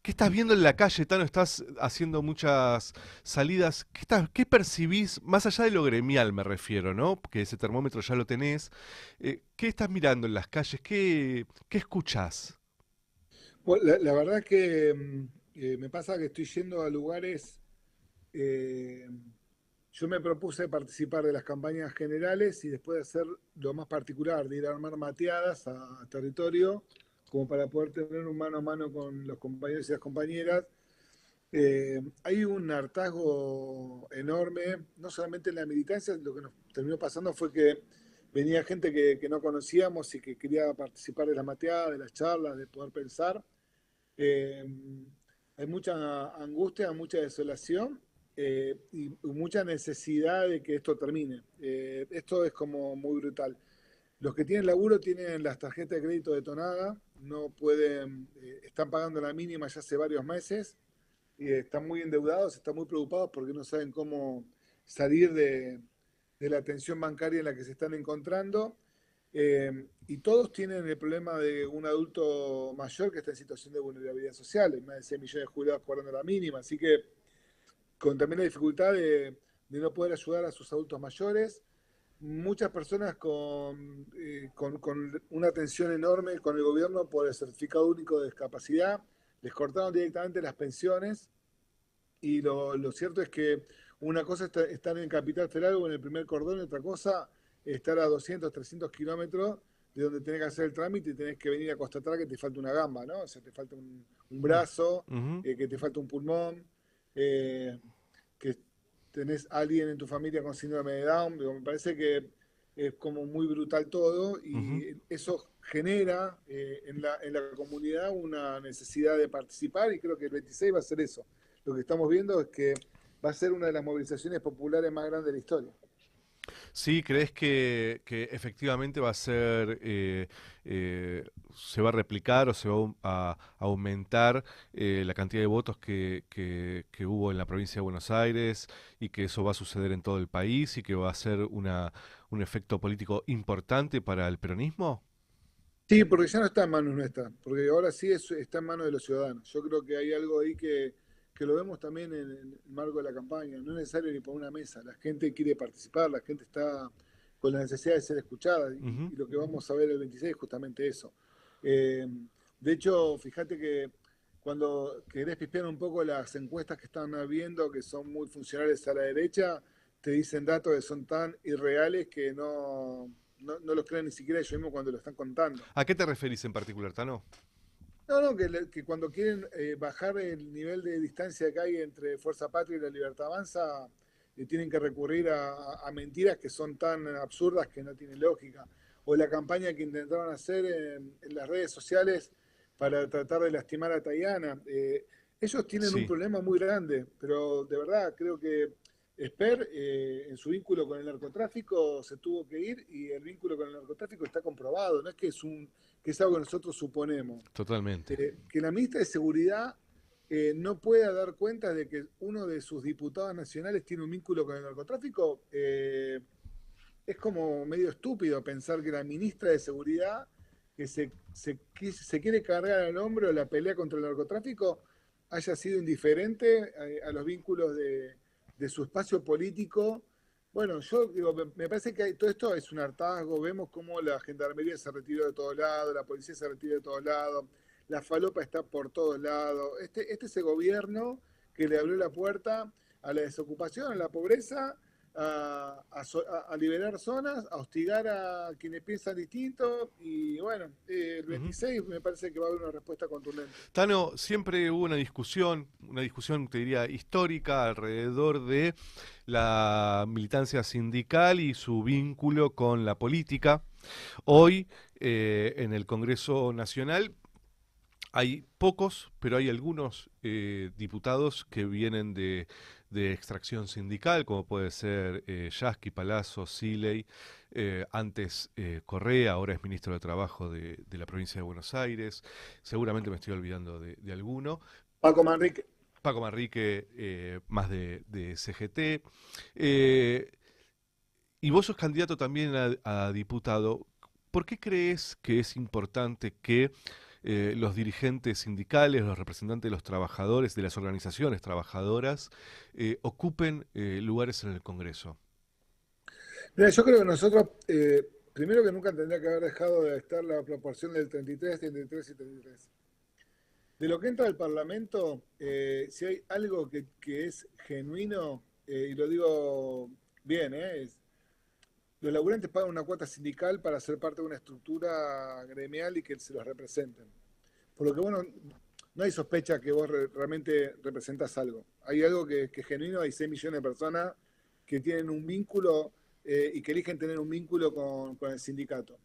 [SPEAKER 1] estás viendo en la calle, Tano? Estás haciendo muchas salidas. ¿Qué percibís, más allá de lo gremial me refiero, ¿no? Que ese termómetro ya lo tenés. ¿Qué estás mirando en las calles? ¿Qué escuchás?
[SPEAKER 11] Bueno, la verdad que me pasa que estoy yendo a lugares... yo me propuse participar de las campañas generales y después de hacer lo más particular, de ir a armar mateadas a territorio, como para poder tener un mano a mano con los compañeros y las compañeras. Hay un hartazgo enorme, no solamente en la militancia. Lo que nos terminó pasando fue que venía gente que no conocíamos y que quería participar de las mateadas, de las charlas, de poder pensar. Hay mucha angustia, mucha desolación y mucha necesidad de que esto termine. Esto es como muy brutal. Los que tienen laburo tienen las tarjetas de crédito detonadas, no pueden, están pagando la mínima ya hace varios meses, están muy endeudados, están muy preocupados porque no saben cómo salir de la tensión bancaria en la que se están encontrando. Y todos tienen el problema de un adulto mayor que está en situación de vulnerabilidad social. Hay más de 6 millones de jubilados cobrando la mínima, así que con también la dificultad de no poder ayudar a sus adultos mayores. muchas personas con una tensión enorme con el gobierno por el certificado único de discapacidad, les cortaron directamente las pensiones y lo cierto es que una cosa es estar en Capital Federal o en el primer cordón, y otra cosa es estar a 200, 300 kilómetros de donde tenés que hacer el trámite y tenés que venir a constatar que te falta una gamba, ¿no? O sea, te falta un brazo, que te falta un pulmón, que tenés a alguien en tu familia con síndrome de Down. Digo, me parece que es como muy brutal todo y eso genera en la comunidad una necesidad de participar y creo que el 26 va a ser eso. Lo que estamos viendo es que va a ser una de las movilizaciones populares más grandes de la historia.
[SPEAKER 1] Sí, ¿crees que efectivamente va a ser, se va a replicar o se va a aumentar la cantidad de votos que hubo en la provincia de Buenos Aires y que eso va a suceder en todo el país y que va a ser un efecto político importante para el peronismo?
[SPEAKER 11] Sí, porque ya no está en manos nuestras, porque ahora sí está en manos de los ciudadanos. Yo creo que hay algo ahí que lo vemos también en el marco de la campaña. No es necesario ni poner una mesa, la gente quiere participar, la gente está con la necesidad de ser escuchada y lo que vamos a ver el 26 es justamente eso. De hecho, fíjate que cuando querés pispear un poco las encuestas que están viendo, que son muy funcionales a la derecha, te dicen datos que son tan irreales que no los creen ni siquiera ellos mismos cuando lo están contando.
[SPEAKER 1] ¿A qué te referís en particular, Tano?
[SPEAKER 11] No, que cuando quieren bajar el nivel de distancia que hay entre Fuerza Patria y La Libertad Avanza, tienen que recurrir a mentiras que son tan absurdas que no tienen lógica. O la campaña que intentaron hacer en las redes sociales para tratar de lastimar a Tayana. Ellos tienen un problema muy grande, pero de verdad creo que Esper, en su vínculo con el narcotráfico, se tuvo que ir y el vínculo con el narcotráfico está comprobado, no es que es algo que nosotros suponemos.
[SPEAKER 1] Totalmente.
[SPEAKER 11] Que la ministra de Seguridad no pueda dar cuenta de que uno de sus diputados nacionales tiene un vínculo con el narcotráfico, es como medio estúpido pensar que la ministra de Seguridad, que se quiere cargar al hombro la pelea contra el narcotráfico, haya sido indiferente a los vínculos de su espacio político. Bueno, yo digo, me parece que todo esto es un hartazgo. Vemos cómo la gendarmería se retiró de todos lados, la policía se retiró de todos lados, la falopa está por todos lados. Este es el gobierno que le abrió la puerta a la desocupación, a la pobreza, a liberar zonas, a hostigar a quienes piensan distinto y bueno, el 26 me parece que va a haber una respuesta contundente.
[SPEAKER 1] Tano, siempre hubo una discusión, te diría, histórica alrededor de la militancia sindical y su vínculo con la política. Hoy, en el Congreso Nacional, hay pocos, pero hay algunos diputados que vienen de extracción sindical, como puede ser Yasky, Palazzo, Siley, antes Correa, ahora es ministro de Trabajo de la provincia de Buenos Aires. Seguramente me estoy olvidando de alguno.
[SPEAKER 11] Paco Manrique.
[SPEAKER 1] Paco Manrique, más de CGT. Y vos sos candidato también a diputado. ¿Por qué crees que es importante que los dirigentes sindicales, los representantes de los trabajadores, de las organizaciones trabajadoras, ocupen lugares en el Congreso?
[SPEAKER 11] Mira, yo creo que nosotros, primero que nunca tendría que haber dejado de estar la proporción del 33, 33 y 33. De lo que entra al Parlamento, si hay algo que es genuino, y lo digo bien, los laburantes pagan una cuota sindical para ser parte de una estructura gremial y que se los representen. Por lo que, bueno, no hay sospecha que vos realmente representás algo. Hay algo que es genuino, hay 6 millones de personas que tienen un vínculo y que eligen tener un vínculo con el sindicato.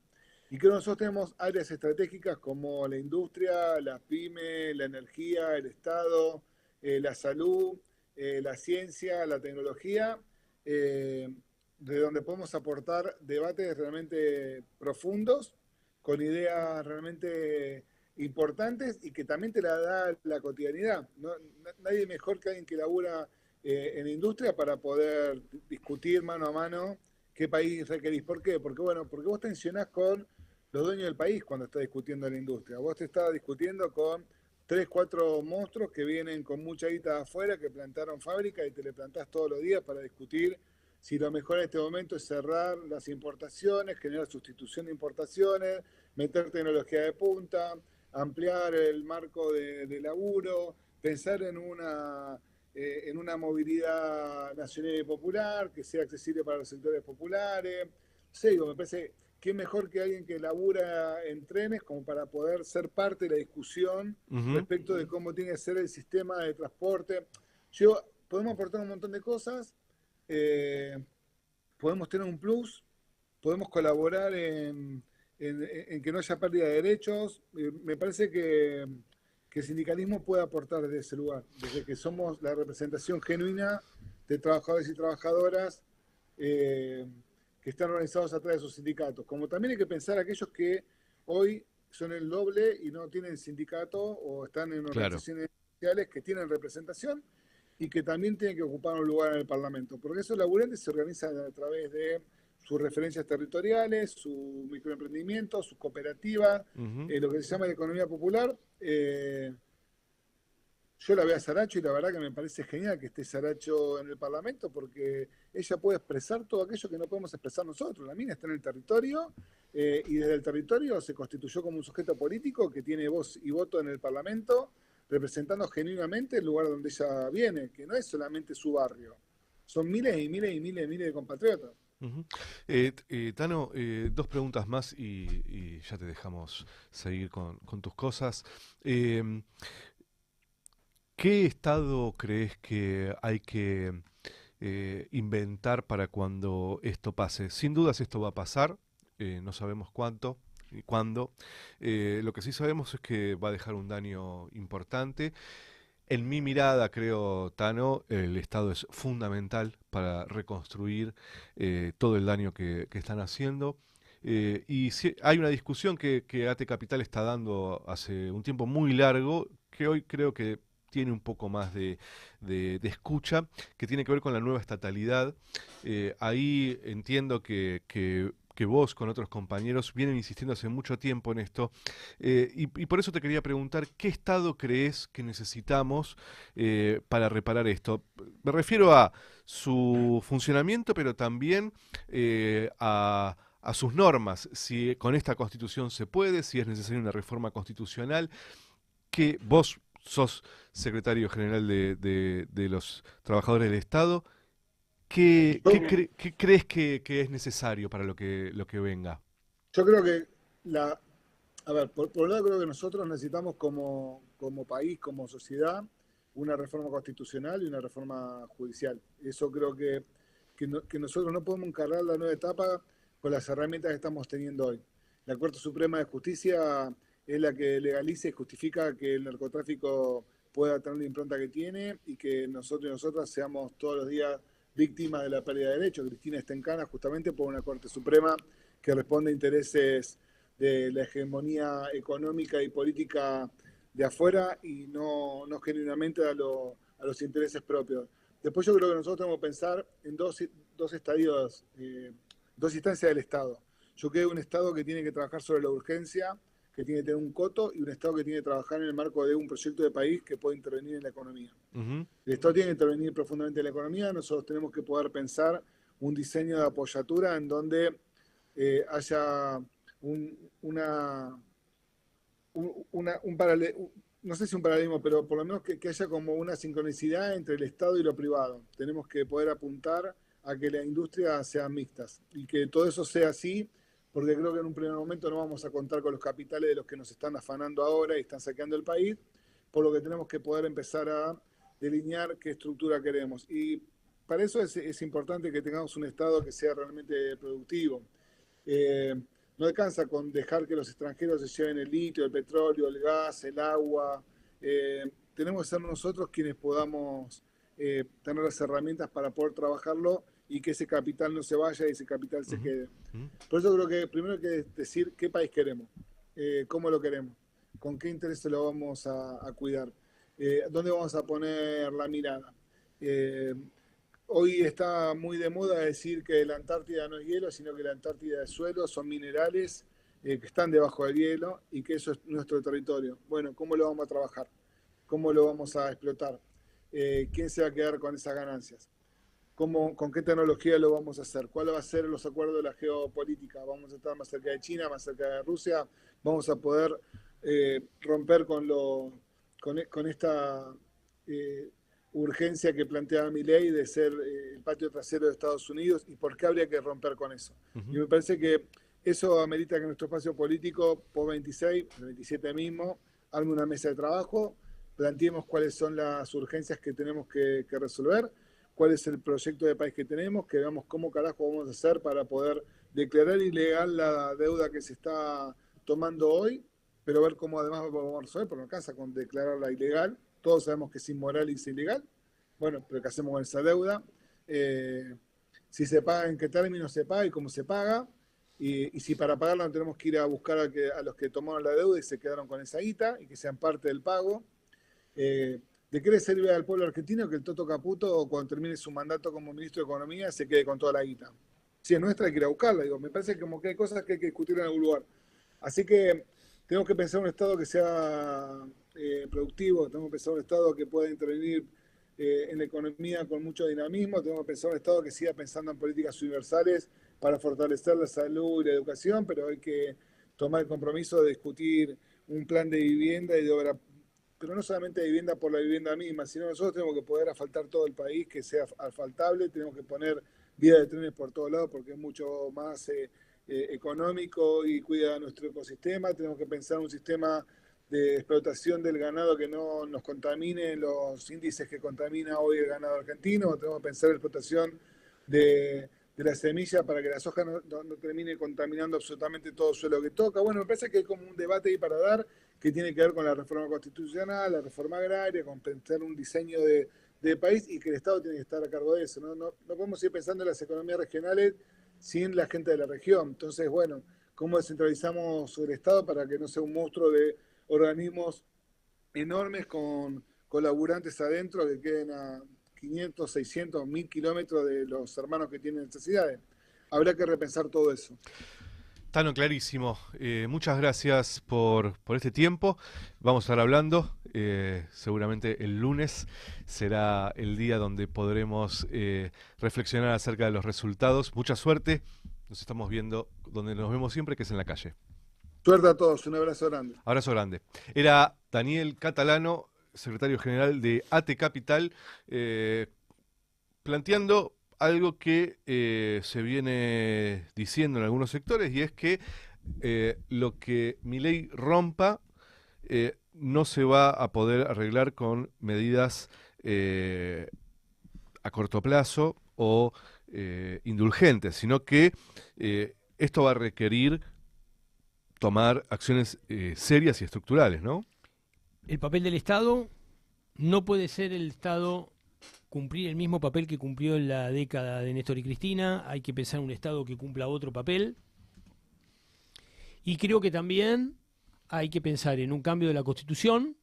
[SPEAKER 11] Y creo que nosotros tenemos áreas estratégicas como la industria, las pymes, la energía, el Estado, la salud, la ciencia, la tecnología, de donde podemos aportar debates realmente profundos, con ideas realmente importantes y que también te la da la cotidianidad. Nadie mejor que alguien que labura en la industria para poder discutir mano a mano qué país requerís. ¿Por qué? Porque vos tensionás con los dueños del país cuando estás discutiendo en la industria. Vos te estás discutiendo con 3, 4 monstruos que vienen con mucha guita de afuera, que plantaron fábrica y te le plantás todos los días para discutir si lo mejor en este momento es cerrar las importaciones, generar sustitución de importaciones, meter tecnología de punta, ampliar el marco de laburo, pensar en una movilidad nacional y popular que sea accesible para los sectores populares. Sí, me parece que es mejor que alguien que labura en trenes como para poder ser parte de la discusión respecto de cómo tiene que ser el sistema de transporte. Podemos aportar un montón de cosas, podemos tener un plus, podemos colaborar en que no haya pérdida de derechos. Me parece que el sindicalismo puede aportar desde ese lugar, desde que somos la representación genuina de trabajadores y trabajadoras que están organizados a través de sus sindicatos. Como también hay que pensar aquellos que hoy son el doble y no tienen sindicato o están en organizaciones sociales que tienen representación y que también tienen que ocupar un lugar en el Parlamento. Porque esos laburantes se organizan a través de sus referencias territoriales, su microemprendimiento, sus cooperativas, lo que se llama la economía popular. Yo la veo a Saracho y la verdad que me parece genial que esté Saracho en el Parlamento porque ella puede expresar todo aquello que no podemos expresar nosotros. La mina está en el territorio y desde el territorio se constituyó como un sujeto político que tiene voz y voto en el Parlamento, representando genuinamente el lugar donde ella viene, que no es solamente su barrio. Son miles y miles y miles y miles de compatriotas.
[SPEAKER 1] Tano, dos preguntas más y ya te dejamos seguir con tus cosas. ¿Qué estado crees que hay que inventar para cuando esto pase? Sin dudas esto va a pasar, no sabemos cuánto y cuándo. Lo que sí sabemos es que va a dejar un daño importante. En mi mirada, creo, Tano, el Estado es fundamental para reconstruir todo el daño que están haciendo. Y hay una discusión que AT Capital está dando hace un tiempo muy largo, que hoy creo que tiene un poco más de escucha, que tiene que ver con la nueva estatalidad. Ahí entiendo que vos con otros compañeros vienen insistiendo hace mucho tiempo en esto, y por eso te quería preguntar, ¿qué Estado crees que necesitamos para reparar esto? Me refiero a su funcionamiento, pero también a sus normas, si con esta Constitución se puede, si es necesaria una reforma constitucional, que vos sos secretario general de los trabajadores del Estado. ¿Qué crees que es necesario para lo que venga?
[SPEAKER 11] Yo creo que por un lado creo que nosotros necesitamos como país, como sociedad, una reforma constitucional y una reforma judicial. Eso creo que nosotros no podemos encargar la nueva etapa con las herramientas que estamos teniendo hoy. La Corte Suprema de Justicia es la que legaliza y justifica que el narcotráfico pueda tener la impronta que tiene y que nosotros y nosotras seamos todos los días víctimas de la pérdida de derechos. Cristina está en cana justamente por una Corte Suprema que responde a intereses de la hegemonía económica y política de afuera y no genuinamente a los intereses propios. Después yo creo que nosotros tenemos que pensar en dos estadios, dos instancias del Estado. Yo creo que un Estado que tiene que trabajar sobre la urgencia, que tiene que tener un coto, y un Estado que tiene que trabajar en el marco de un proyecto de país que puede intervenir en la economía. El Estado tiene que intervenir profundamente en la economía. Nosotros tenemos que poder pensar un diseño de apoyatura en donde haya no sé si un paralelismo, pero por lo menos que haya como una sincronicidad entre el Estado y lo privado. Tenemos que poder apuntar a que las industrias sean mixtas y que todo eso sea así, porque creo que en un primer momento no vamos a contar con los capitales de los que nos están afanando ahora y están saqueando el país, por lo que tenemos que poder empezar a delinear qué estructura queremos. Y para eso es importante que tengamos un Estado que sea realmente productivo. No alcanza con dejar que los extranjeros se lleven el litio, el petróleo, el gas, el agua. Tenemos que ser nosotros quienes podamos tener las herramientas para poder trabajarlo y que ese capital no se vaya y ese capital se quede. Por eso creo que primero hay que decir qué país queremos, cómo lo queremos, con qué interés lo vamos a cuidar, dónde vamos a poner la mirada. Hoy está muy de moda decir que la Antártida no es hielo, sino que la Antártida es suelo, son minerales que están debajo del hielo y que eso es nuestro territorio. Bueno, ¿cómo lo vamos a trabajar? ¿Cómo lo vamos a explotar? ¿Quién se va a quedar con esas ganancias? con qué tecnología lo vamos a hacer, cuál va a ser los acuerdos de la geopolítica, vamos a estar más cerca de China, más cerca de Rusia, vamos a poder romper con esta urgencia que planteaba Milei de ser el patio trasero de Estados Unidos, y por qué habría que romper con eso. Y me parece que eso amerita que nuestro espacio político, PO26, el 27 mismo, arme una mesa de trabajo, planteemos cuáles son las urgencias que tenemos que resolver, cuál es el proyecto de país que tenemos, que veamos cómo carajo vamos a hacer para poder declarar ilegal la deuda que se está tomando hoy, pero ver cómo además vamos a resolver, porque no alcanza con declararla ilegal. Todos sabemos que es inmoral y es ilegal. Bueno, pero ¿qué hacemos con esa deuda? Si se paga, en qué términos se paga y cómo se paga. Y si para pagarla no tenemos que ir a buscar a los que tomaron la deuda y se quedaron con esa guita y que sean parte del pago. ¿De qué le sirve al pueblo argentino que el Toto Caputo, cuando termine su mandato como ministro de Economía, se quede con toda la guita? Si es nuestra, hay que ir a buscarla. Digo, me parece como que hay cosas que hay que discutir en algún lugar. Así que tenemos que pensar un Estado que sea productivo, tenemos que pensar un Estado que pueda intervenir en la economía con mucho dinamismo, tenemos que pensar un Estado que siga pensando en políticas universales para fortalecer la salud y la educación, pero hay que tomar el compromiso de discutir un plan de vivienda y de obra, pero no solamente de vivienda por la vivienda misma, sino nosotros tenemos que poder asfaltar todo el país, que sea asfaltable, tenemos que poner vías de trenes por todos lados porque es mucho más económico y cuida nuestro ecosistema. Tenemos que pensar un sistema de explotación del ganado que no nos contamine los índices que contamina hoy el ganado argentino. Tenemos que pensar en explotación de la semilla para que la soja no termine contaminando absolutamente todo el suelo que toca. Bueno, me parece que hay como un debate ahí para dar que tiene que ver con la reforma constitucional, la reforma agraria, con pensar un diseño de país, y que el Estado tiene que estar a cargo de eso. No podemos ir pensando en las economías regionales sin la gente de la región. Entonces, bueno, ¿cómo descentralizamos el Estado para que no sea un monstruo de organismos enormes con laburantes adentro que queden a 500, 600, 1000 kilómetros de los hermanos que tienen necesidades? Habrá que repensar todo eso.
[SPEAKER 1] Tano, clarísimo. Muchas gracias por este tiempo. Vamos a estar hablando. Seguramente el lunes será el día donde podremos reflexionar acerca de los resultados. Mucha suerte. Nos estamos viendo donde nos vemos siempre, que es en la calle.
[SPEAKER 11] Suerte a todos. Un abrazo grande.
[SPEAKER 1] Abrazo grande. Era Daniel Catalano, secretario general de ATE Capital, planteando algo que se viene diciendo en algunos sectores, y es que lo que Milei rompa no se va a poder arreglar con medidas a corto plazo o indulgentes, sino que esto va a requerir tomar acciones serias y estructurales, ¿no?
[SPEAKER 2] El papel del Estado no puede ser el Estado cumplir el mismo papel que cumplió en la década de Néstor y Cristina. Hay que pensar en un Estado que cumpla otro papel. Y creo que también hay que pensar en un cambio de la Constitución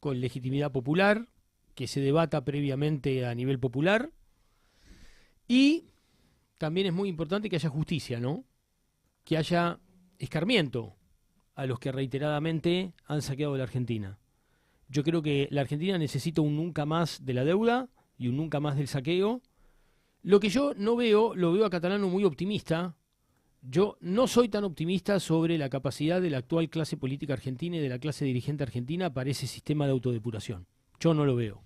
[SPEAKER 2] con legitimidad popular, que se debata previamente a nivel popular. Y también es muy importante que haya justicia, ¿no? Que haya escarmiento a los que reiteradamente han saqueado la Argentina. Yo creo que la Argentina necesita un nunca más de la deuda y un nunca más del saqueo. Lo que yo no veo, lo veo a Catalano muy optimista. Yo no soy tan optimista sobre la capacidad de la actual clase política argentina y de la clase dirigente argentina para ese sistema de autodepuración. Yo no lo veo.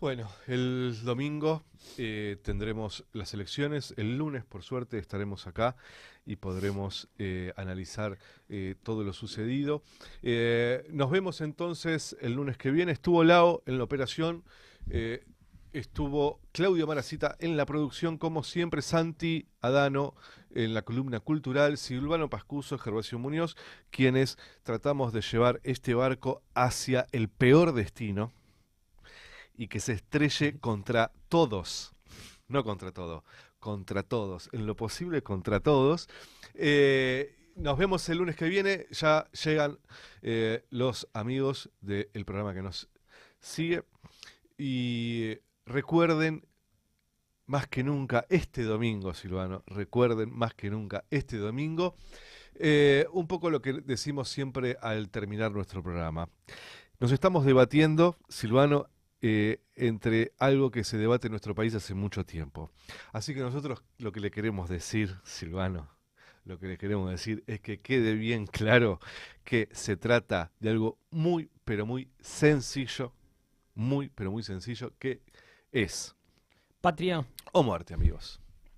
[SPEAKER 1] Bueno, el domingo tendremos las elecciones. El lunes, por suerte, estaremos acá y podremos analizar todo lo sucedido. Nos vemos entonces el lunes que viene. Estuvo Lao en la operación, estuvo Claudio Maracita en la producción, como siempre, Santi Adano en la columna cultural, Silvano Pascuso, Gervasio Muñoz, quienes tratamos de llevar este barco hacia el peor destino y que se estrelle contra todos, no contra todo, contra todos, en lo posible contra todos. Nos vemos el lunes que viene, ya llegan los amigos del programa que nos sigue, y recuerden más que nunca este domingo, Silvano, recuerden más que nunca este domingo, un poco lo que decimos siempre al terminar nuestro programa. Nos estamos debatiendo, Silvano, entre algo que se debate en nuestro país hace mucho tiempo. Así que nosotros lo que le queremos decir, Silvano, lo que le queremos decir es que quede bien claro que se trata de algo muy, pero muy sencillo, muy, pero muy sencillo, que es
[SPEAKER 2] patria
[SPEAKER 1] o muerte, amigos.